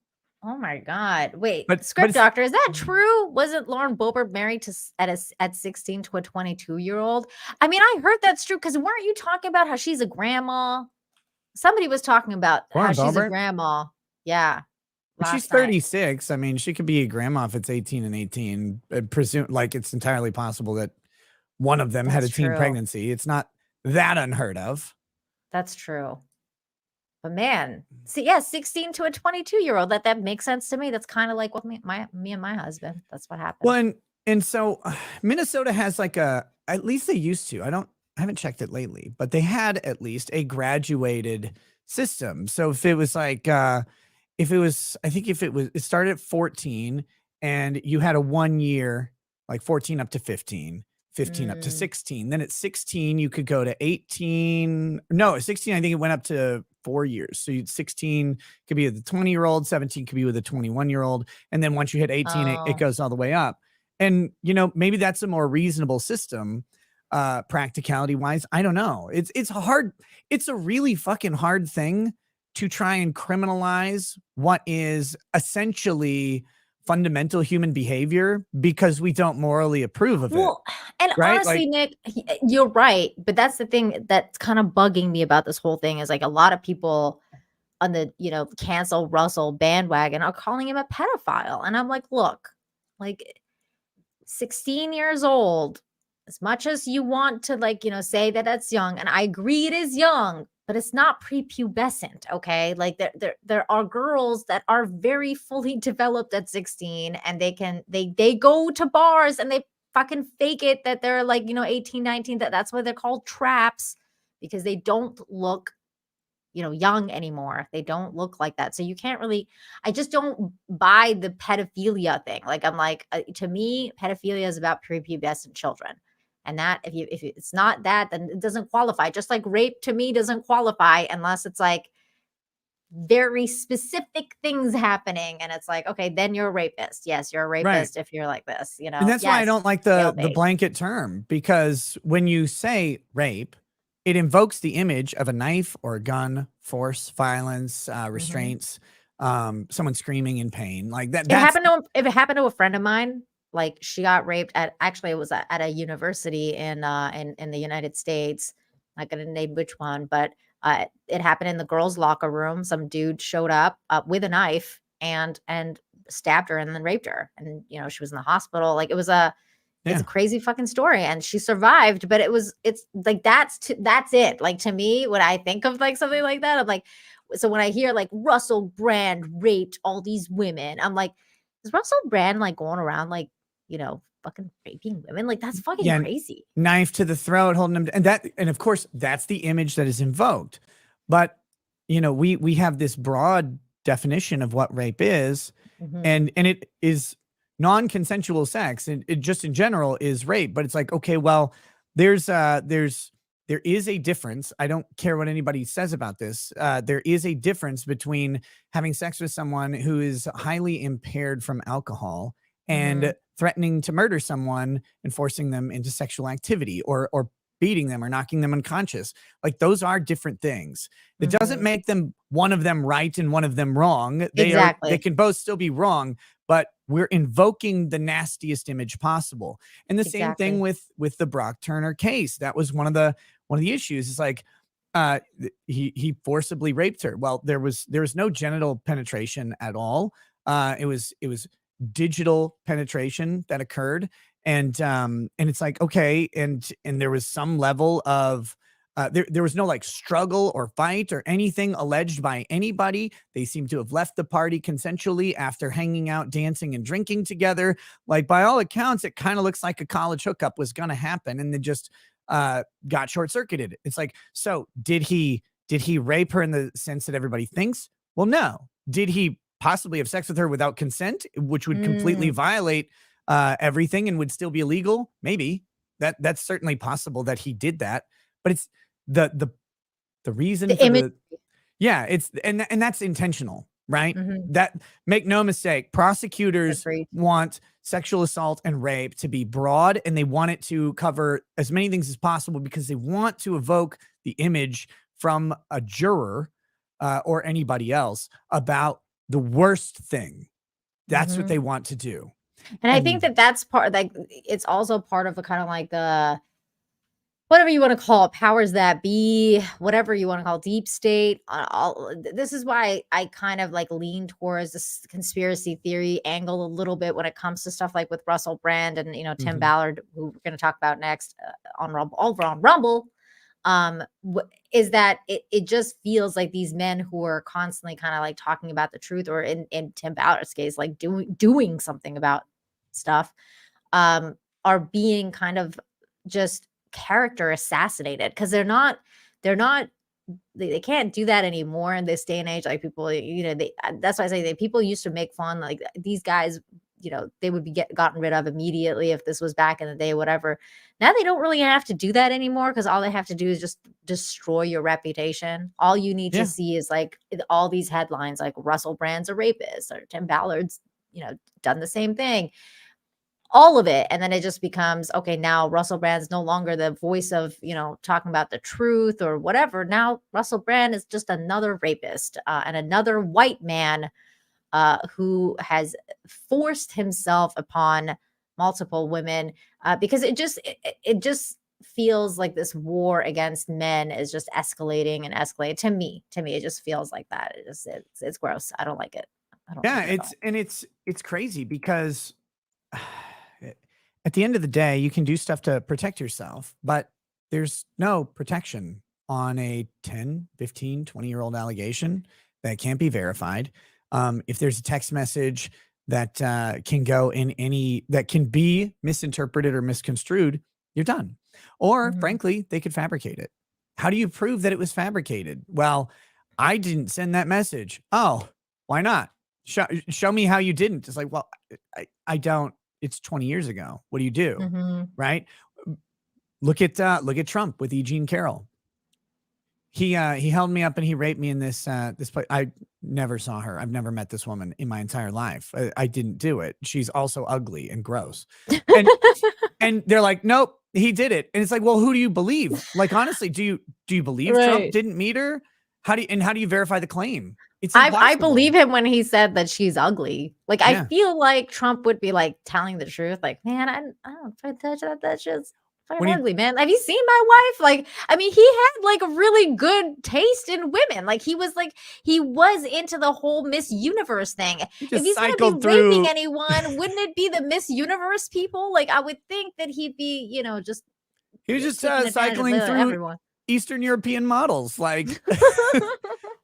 Oh my God. Wait, but Doctor, is that true? Wasn't Lauren Boebert married at 16 to a 22-year-old? I mean, I heard that's true, because weren't you talking about how she's a grandma? Somebody was talking about Lauren how she's Boebert? a grandma. Yeah. She's 36. I mean, she could be a grandma if it's 18 and 18. Presume, like, it's entirely possible that one of them had a teen pregnancy. It's not that unheard of. That's true. But man, see, yeah, 16 to a 22-year-old, that makes sense to me. That's kind of like what me and my husband. That's what happened. Well, and so Minnesota has like at least they used to. I haven't checked it lately, but they had at least a graduated system. So if it was like, it started at 14 and you had a 1 year, like 14 up to 15. 15 up to 16. Then at 16, you could go to 18. No, at 16, I think it went up to 4 years. So 16 could be with a 20-year-old, 17 could be with a 21-year-old. And then once you hit 18, it goes all the way up. And, maybe that's a more reasonable system, practicality wise. I don't know. It's hard. It's a really fucking hard thing to try and criminalize what is essentially fundamental human behavior because we don't morally approve of it. Well, and right? honestly, Like, Nick, you're right. But that's the thing that's kind of bugging me about this whole thing is like a lot of people on the, cancel Russell bandwagon are calling him a pedophile. And I'm like, look, like 16 years old, as much as you want to say that that's young, and I agree it is young, but it's not prepubescent, okay? Like there are girls that are very fully developed at 16 and they go to bars and they fucking fake it that they're 18, 19, that's why they're called traps because they don't look young anymore. They don't look like that. So you can't really, I just don't buy the pedophilia thing. Like, I'm like, to me, pedophilia is about prepubescent children. And that if it's not that, then it doesn't qualify. Just like rape to me doesn't qualify unless it's like very specific things happening. And it's like, okay, then you're a rapist. Yes, you're a rapist if you're like this, and that's why I don't like the blanket term, because when you say rape, it invokes the image of a knife or a gun, force, violence, restraints, someone screaming in pain. Like that. If it happened to a friend of mine, like she got raped it was at a university in the United States. Not gonna name which one, but it happened in the girls' locker room. Some dude showed up with a knife and stabbed her and then raped her. And she was in the hospital. Like it's a crazy fucking story, and she survived. But it's like that's it. Like, to me, when I think of like something like that, I'm like, so when I hear like Russell Brand raped all these women, I'm like, is Russell Brand like going around like fucking raping women? Like, that's fucking crazy. Knife to the throat, holding them, and of course that's the image that is invoked. But we have this broad definition of what rape is, and it is non-consensual sex, and it just in general is rape. But it's like, okay, well, there is a difference. I don't care what anybody says about this. There is a difference between having sex with someone who is highly impaired from alcohol and threatening to murder someone and forcing them into sexual activity or beating them or knocking them unconscious. Like, those are different things. It doesn't make them one of them right and one of them wrong. They can both still be wrong, but we're invoking the nastiest image possible. And the same thing with the Brock Turner case. That was one of the issues. It's like he forcibly raped her. Well, there was no genital penetration at all. It was digital penetration that occurred. And it's like, okay. And there was some level of, there was no like struggle or fight or anything alleged by anybody. They seem to have left the party consensually after hanging out, dancing and drinking together. Like, by all accounts, it kind of looks like a college hookup was going to happen. And then just got short-circuited. It's like, so did he rape her in the sense that everybody thinks? Well, no. Did he possibly have sex with her without consent, which would completely violate everything and would still be illegal? Maybe. That's certainly possible that he did that. But it's the reason the for image. It's and that's intentional, right? That, make no mistake, prosecutors want sexual assault and rape to be broad, and they want it to cover as many things as possible because they want to evoke the image from a juror or anybody else about the worst thing. That's what they want to do. And I think that's part, like, it's also part of a kind of like the, whatever you want to call it, powers that be, whatever you want to call it, deep state. This is why I kind of like lean towards this conspiracy theory angle a little bit when it comes to stuff like with Russell Brand and, Tim Ballard, who we're going to talk about next on Rumble, over on Rumble. Is that it just feels like these men who are constantly kind of like talking about the truth, or in Tim Ballard's case, like doing something about stuff, are being kind of just character assassinated, because they can't do that anymore in this day and age. Like, people, that's why I say that people used to make fun, like, these guys, they would be gotten rid of immediately if this was back in the day, whatever. Now they don't really have to do that anymore, because all they have to do is just destroy your reputation. All you need to see is like all these headlines, like Russell Brand's a rapist, or Tim Ballard's, done the same thing. All of it. And then it just becomes, okay, now Russell Brand's no longer the voice of, talking about the truth or whatever. Now Russell Brand is just another rapist and another white man who has forced himself upon multiple women, because it just feels like this war against men is just escalating and escalating. To me, it just feels like that. It's gross. I don't like it. I don't Yeah, like it at all. it's crazy because at the end of the day, you can do stuff to protect yourself, but there's no protection on a 10, 15, 20-year-old allegation that can't be verified. If there's a text message that can go in that can be misinterpreted or misconstrued, you're done. Or frankly, they could fabricate it. How do you prove that it was fabricated? Well, I didn't send that message. Oh, why not? Show me how you didn't. It's like, well, I don't. It's 20 years ago. What do you do? Right? Look at Trump with E. Jean Carroll. He held me up and he raped me in this place. I never saw her. I've never met this woman in my entire life. I didn't do it. She's also ugly and gross. And they're like, nope, he did it. And it's like, well, who do you believe? Like, honestly, do you believe Trump didn't meet her? How do you verify the claim? It's impossible. I believe him when he said that she's ugly. Like, I feel like Trump would be like telling the truth. Like, man, I don't touch that. That's just fucking ugly, man. Have you seen my wife? Like, I mean, he had like a really good taste in women. Like, he was into the whole Miss Universe thing. If he's going to be raping anyone, wouldn't it be the Miss Universe people? Like, I would think that he'd be, just. He was just cycling through everyone. Eastern European models. Like,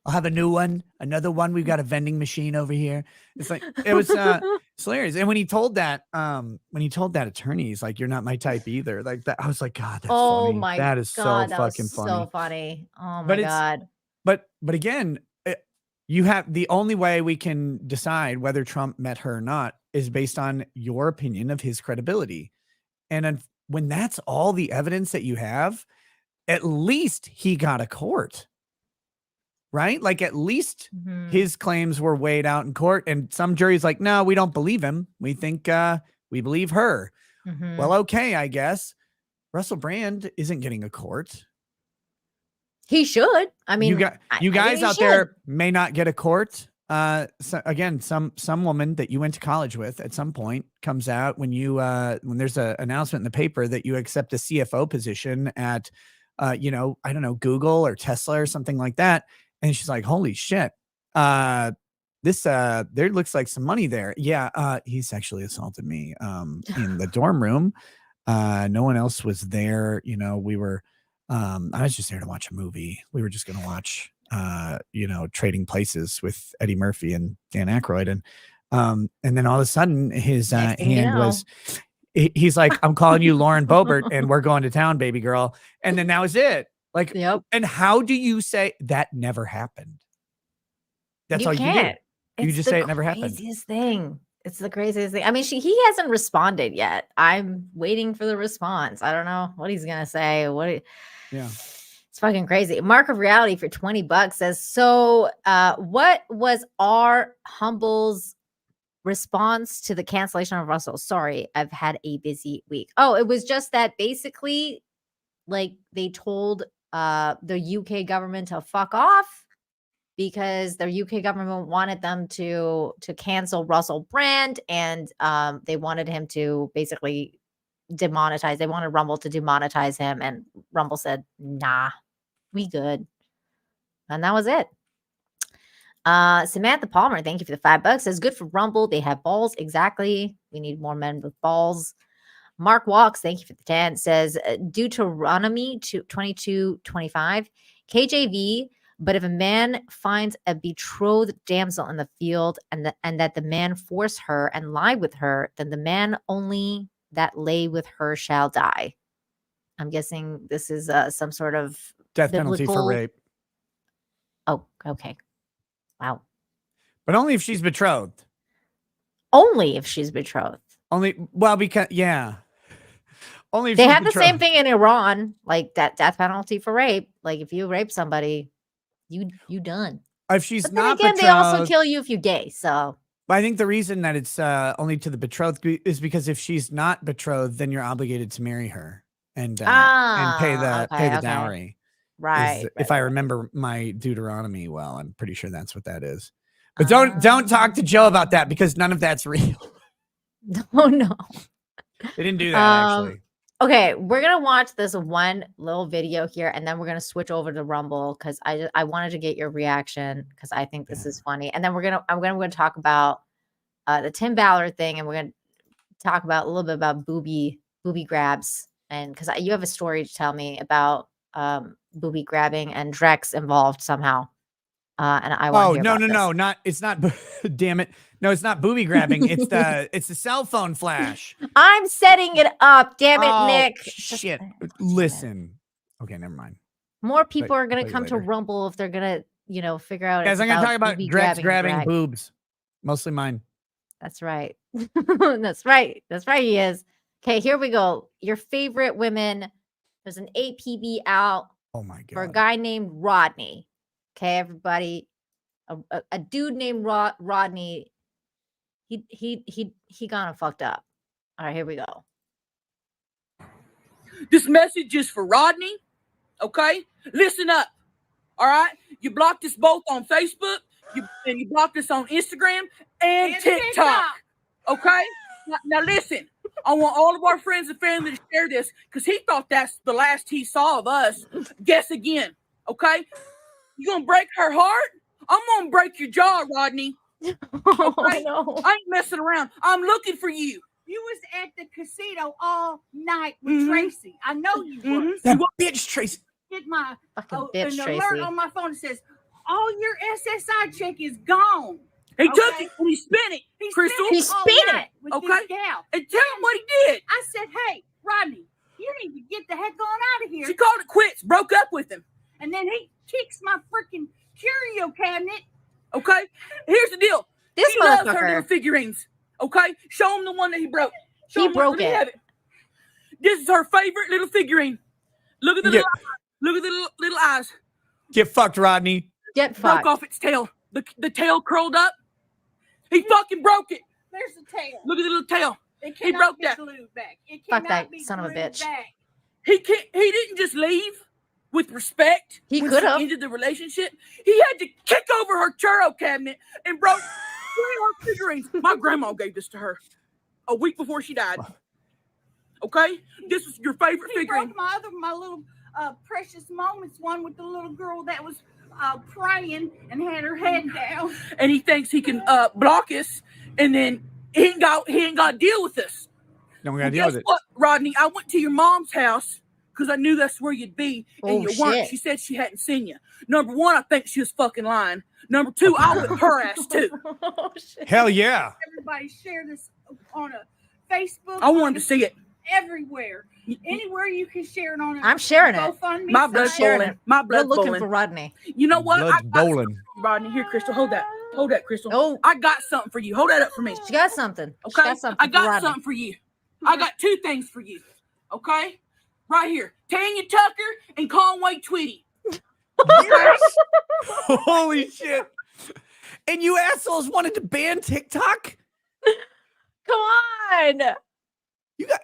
I'll have a new one, another one. We've got a vending machine over here. It's like, it was it's hilarious. And when he told that attorney, he's like, you're not my type either. Like that. I was like, God, that's funny. That is God, so fucking funny. So funny. Oh my God. But again, you have the only way we can decide whether Trump met her or not is based on your opinion of his credibility. And when that's all the evidence that you have, at least he got a court, right? Like at least his claims were weighed out in court, and some jury's like, no, we don't believe him. We think we believe her. Well, okay, I guess. Russell Brand isn't getting a court. He should. I mean, you guys out there may not get a court. So again, some woman that you went to college with at some point comes out when there's an announcement in the paper that you accept a CFO position at I don't know, Google or Tesla or something like that. And she's like, holy shit. There looks like some money there. Yeah. He sexually assaulted me in the dorm room. No one else was there. We were, I was just there to watch a movie. We were just going to watch, Trading Places with Eddie Murphy and Dan Aykroyd. And then all of a sudden his hand was, he's like, I'm calling you Lauren Boebert and we're going to town, baby girl. And then that was it. Like, yep. And how do you say that never happened? That's all you do. You just say it never happened. It's the craziest thing. I mean, he hasn't responded yet. I'm waiting for the response. I don't know what he's going to say. It's fucking crazy. Mark of Reality for $20 says, so what was our Humble's response to the cancellation of Russell? Sorry, I've had a busy week. Oh, it was just that basically, like, they told the UK government to fuck off because the UK government wanted them to cancel Russell Brand, and they wanted him to basically demonetize. They wanted Rumble to demonetize him, and Rumble said, nah, we good. And that was it. Samantha Palmer, thank you for the $5. Says, good for Rumble. They have balls. Exactly. We need more men with balls. Mark Walks, thank you for the 10. Says, Deuteronomy 22:25, KJV. But if a man finds a betrothed damsel in the field, and that the man force her and lie with her, then the man only that lay with her shall die. I'm guessing this is some sort of death penalty for rape. Oh, okay. Wow. But only if she's betrothed. Only if she's betrothed. Only if they have the same thing in Iran, like that death penalty for rape. Like if you rape somebody, you done. If she's not again, betrothed, they also kill you if you're gay. So I think the reason that it's only to the betrothed is because if she's not betrothed, then you're obligated to marry her and pay the dowry. Right. If I remember my Deuteronomy well, I'm pretty sure that's what that is. But don't talk to Joe about that because none of that's real. No. They didn't do that actually. Okay, we're gonna watch this one little video here, and then we're gonna switch over to Rumble because I wanted to get your reaction because I think this is funny, and then I'm gonna talk about the Tim Ballard thing, and we're gonna talk about a little bit about booby grabs, and because you have a story to tell me about booby grabbing and Drex involved somehow, and I want to hear about this. It's not. Damn it, no, it's not booby grabbing. It's the cell phone flash. I'm setting it up. Damn it, Nick. Shit. Listen. Okay, never mind. More people are gonna come to Rumble if they're gonna, figure out. Guys, I'm gonna talk about Drex grabbing boobs, mostly mine. That's right. That's right. That's right. He is. Okay, here we go. Your favorite women. There's an APB out. Oh my god. For a guy named Rodney. Okay, everybody. A dude named Rodney. He gone and fucked up. All right, here we go. This message is for Rodney. Okay, listen up. All right, you blocked us both on Facebook. You blocked us on Instagram and TikTok. Okay, now listen. I want all of our friends and family to share this because he thought that's the last he saw of us. Guess again. Okay, you gonna break her heart? I'm gonna break your jaw, Rodney. Okay? No. I ain't messing around. I'm looking for you. You was at the casino all night with Tracy. I know you was. That bitch Tracy. Get my fucking bitch an Tracy. alert on my phone that says all your SSI check is gone. He took it and he spent it. Crystal. He spent it. With Okay. this gal. And tell him what he did. I said, hey, Rodney, you need to get the heck on out of here. She called it quits, broke up with him. And then he kicks my freaking curio cabinet. Okay? Here's the deal. This He loves her motherfucker. little figurines. Okay? Show him the one that he broke. Show He him broke let me it. have This is her favorite little figurine. Look at the little eyes. Look at the little eyes. Get fucked, Rodney. Get Broke fucked. off its tail. The tail curled up. He fucking broke it. There's the tail. Look at the little tail. It He cannot broke be that. glued back. It Fuck cannot that be son of a glued bitch. back. He didn't just leave with respect. He when could she have. ended the relationship. He had to kick over her churro cabinet and broke 3 of her figurines. My grandma gave this to her a week before she died. Okay, this is your favorite He figurine. broke my little precious moments one with the little girl that was praying and had her head down. And he thinks he can block us, and then he ain't got to deal with us. No, we gotta deal Guess with it. what, Rodney? I went to your mom's house because I knew that's where you'd be, and Oh, you weren't. shit. She said she hadn't seen you. Number one, I think she was fucking lying. Number two, I whipped her ass too. Oh, shit. Hell yeah. Everybody share this on a Facebook. I wanted to see it. everywhere. Anywhere you can share it on a I'm sharing it. GoFundMe My site. blood's sharing boiling. it. My We're blood's looking boiling. for Rodney. You know what? Blood's bowling. Rodney, here, Crystal, hold that. Hold that, Crystal. Oh. I got something for you. Hold that up for me. She got something. She Okay? got something I for got Rodney. something for you. I got two things for you. Okay? Right here. Tanya Tucker and Conway Twitty. Holy shit. And you assholes wanted to ban TikTok? Come on. You got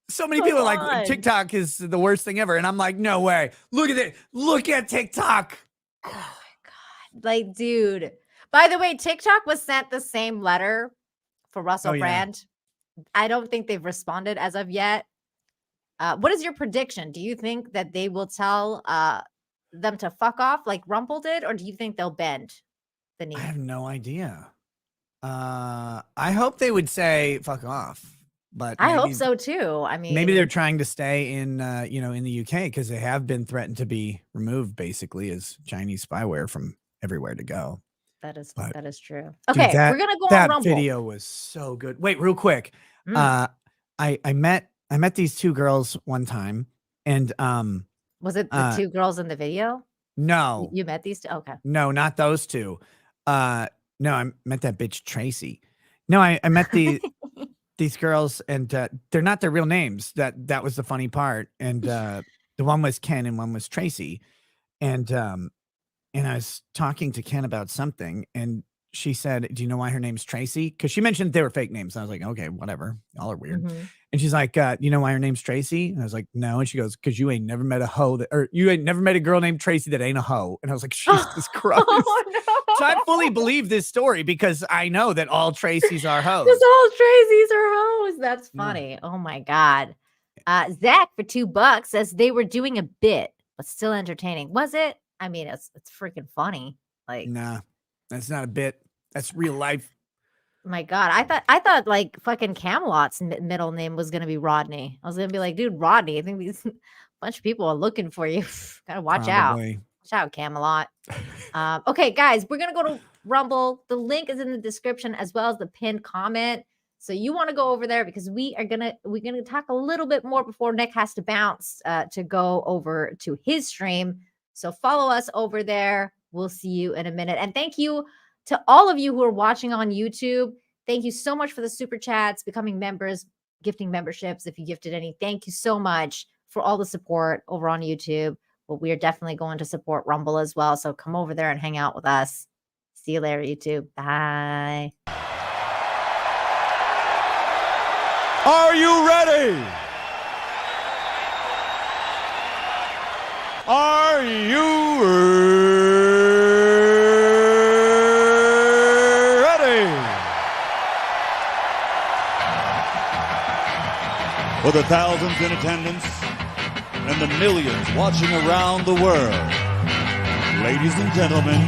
so many Come people are on. like TikTok is the worst thing ever. And I'm like, no way. Look at it. Look at TikTok. Oh my God. Like, dude. By the way, TikTok was sent the same letter for Russell Oh, yeah. Brand. I don't think they've responded as of yet. What is your prediction? Do you think that they will tell them to fuck off like Rumple did, or do you think they'll bend the knee? I have no idea. I hope they would say fuck off. But I hope maybe- so too. I mean, Maybe they're trying to stay in, in the UK because they have been threatened to be removed basically as Chinese spyware from everywhere to go. that is but- true. Dude, Okay, that- we're gonna go on That Rumble. video was so good. Wait, real quick. Mm. I met these two girls one time, and Was it the two girls in the video? no, You met these two? Okay. no, not those two. No, I met that bitch Tracy. No, I met these girls, and they're not their real names. That was the funny part. And the one was Ken, and one was Tracy. And I was talking to Ken about something, and she said, do you know why her name's Tracy? Because she mentioned they were fake names. I was like, okay, whatever. Y'all are weird. Mhm. And she's like, you know why her name's Tracy? And I was like, no. And she goes, because you ain't never met a hoe or you ain't never met a girl named Tracy that ain't a hoe. And I was like, Jesus Christ. Oh, no. So I fully believe this story because I know that all Tracys are hoes. Because all Tracy's are hoes. That's funny. Oh my God. Zach for $2 says they were doing a bit, but still entertaining. Was it? I mean, it's freaking funny. Like, Nah, that's not a bit. That's real life. my God, I thought like fucking Camelot's middle name was gonna be Rodney. I was gonna be like, dude, Rodney. I think these bunch of people are looking for you. Gotta watch out. Probably. Watch out, Camelot. Okay, guys, we're gonna go to Rumble. The link is in the description as well as the pinned comment. So you want to go over there because we're gonna talk a little bit more before Nick has to bounce to go over to his stream. So follow us over there. We'll see you in a minute. And thank you to all of you who are watching on YouTube. Thank you so much for the super chats, becoming members, gifting memberships. If you gifted any, thank you so much for all the support over on YouTube. But we are definitely going to support Rumble as well. So come over there and hang out with us. See you later, YouTube. Bye. Are you ready? Are you ready? For the thousands in attendance and the millions watching around the world, ladies and gentlemen,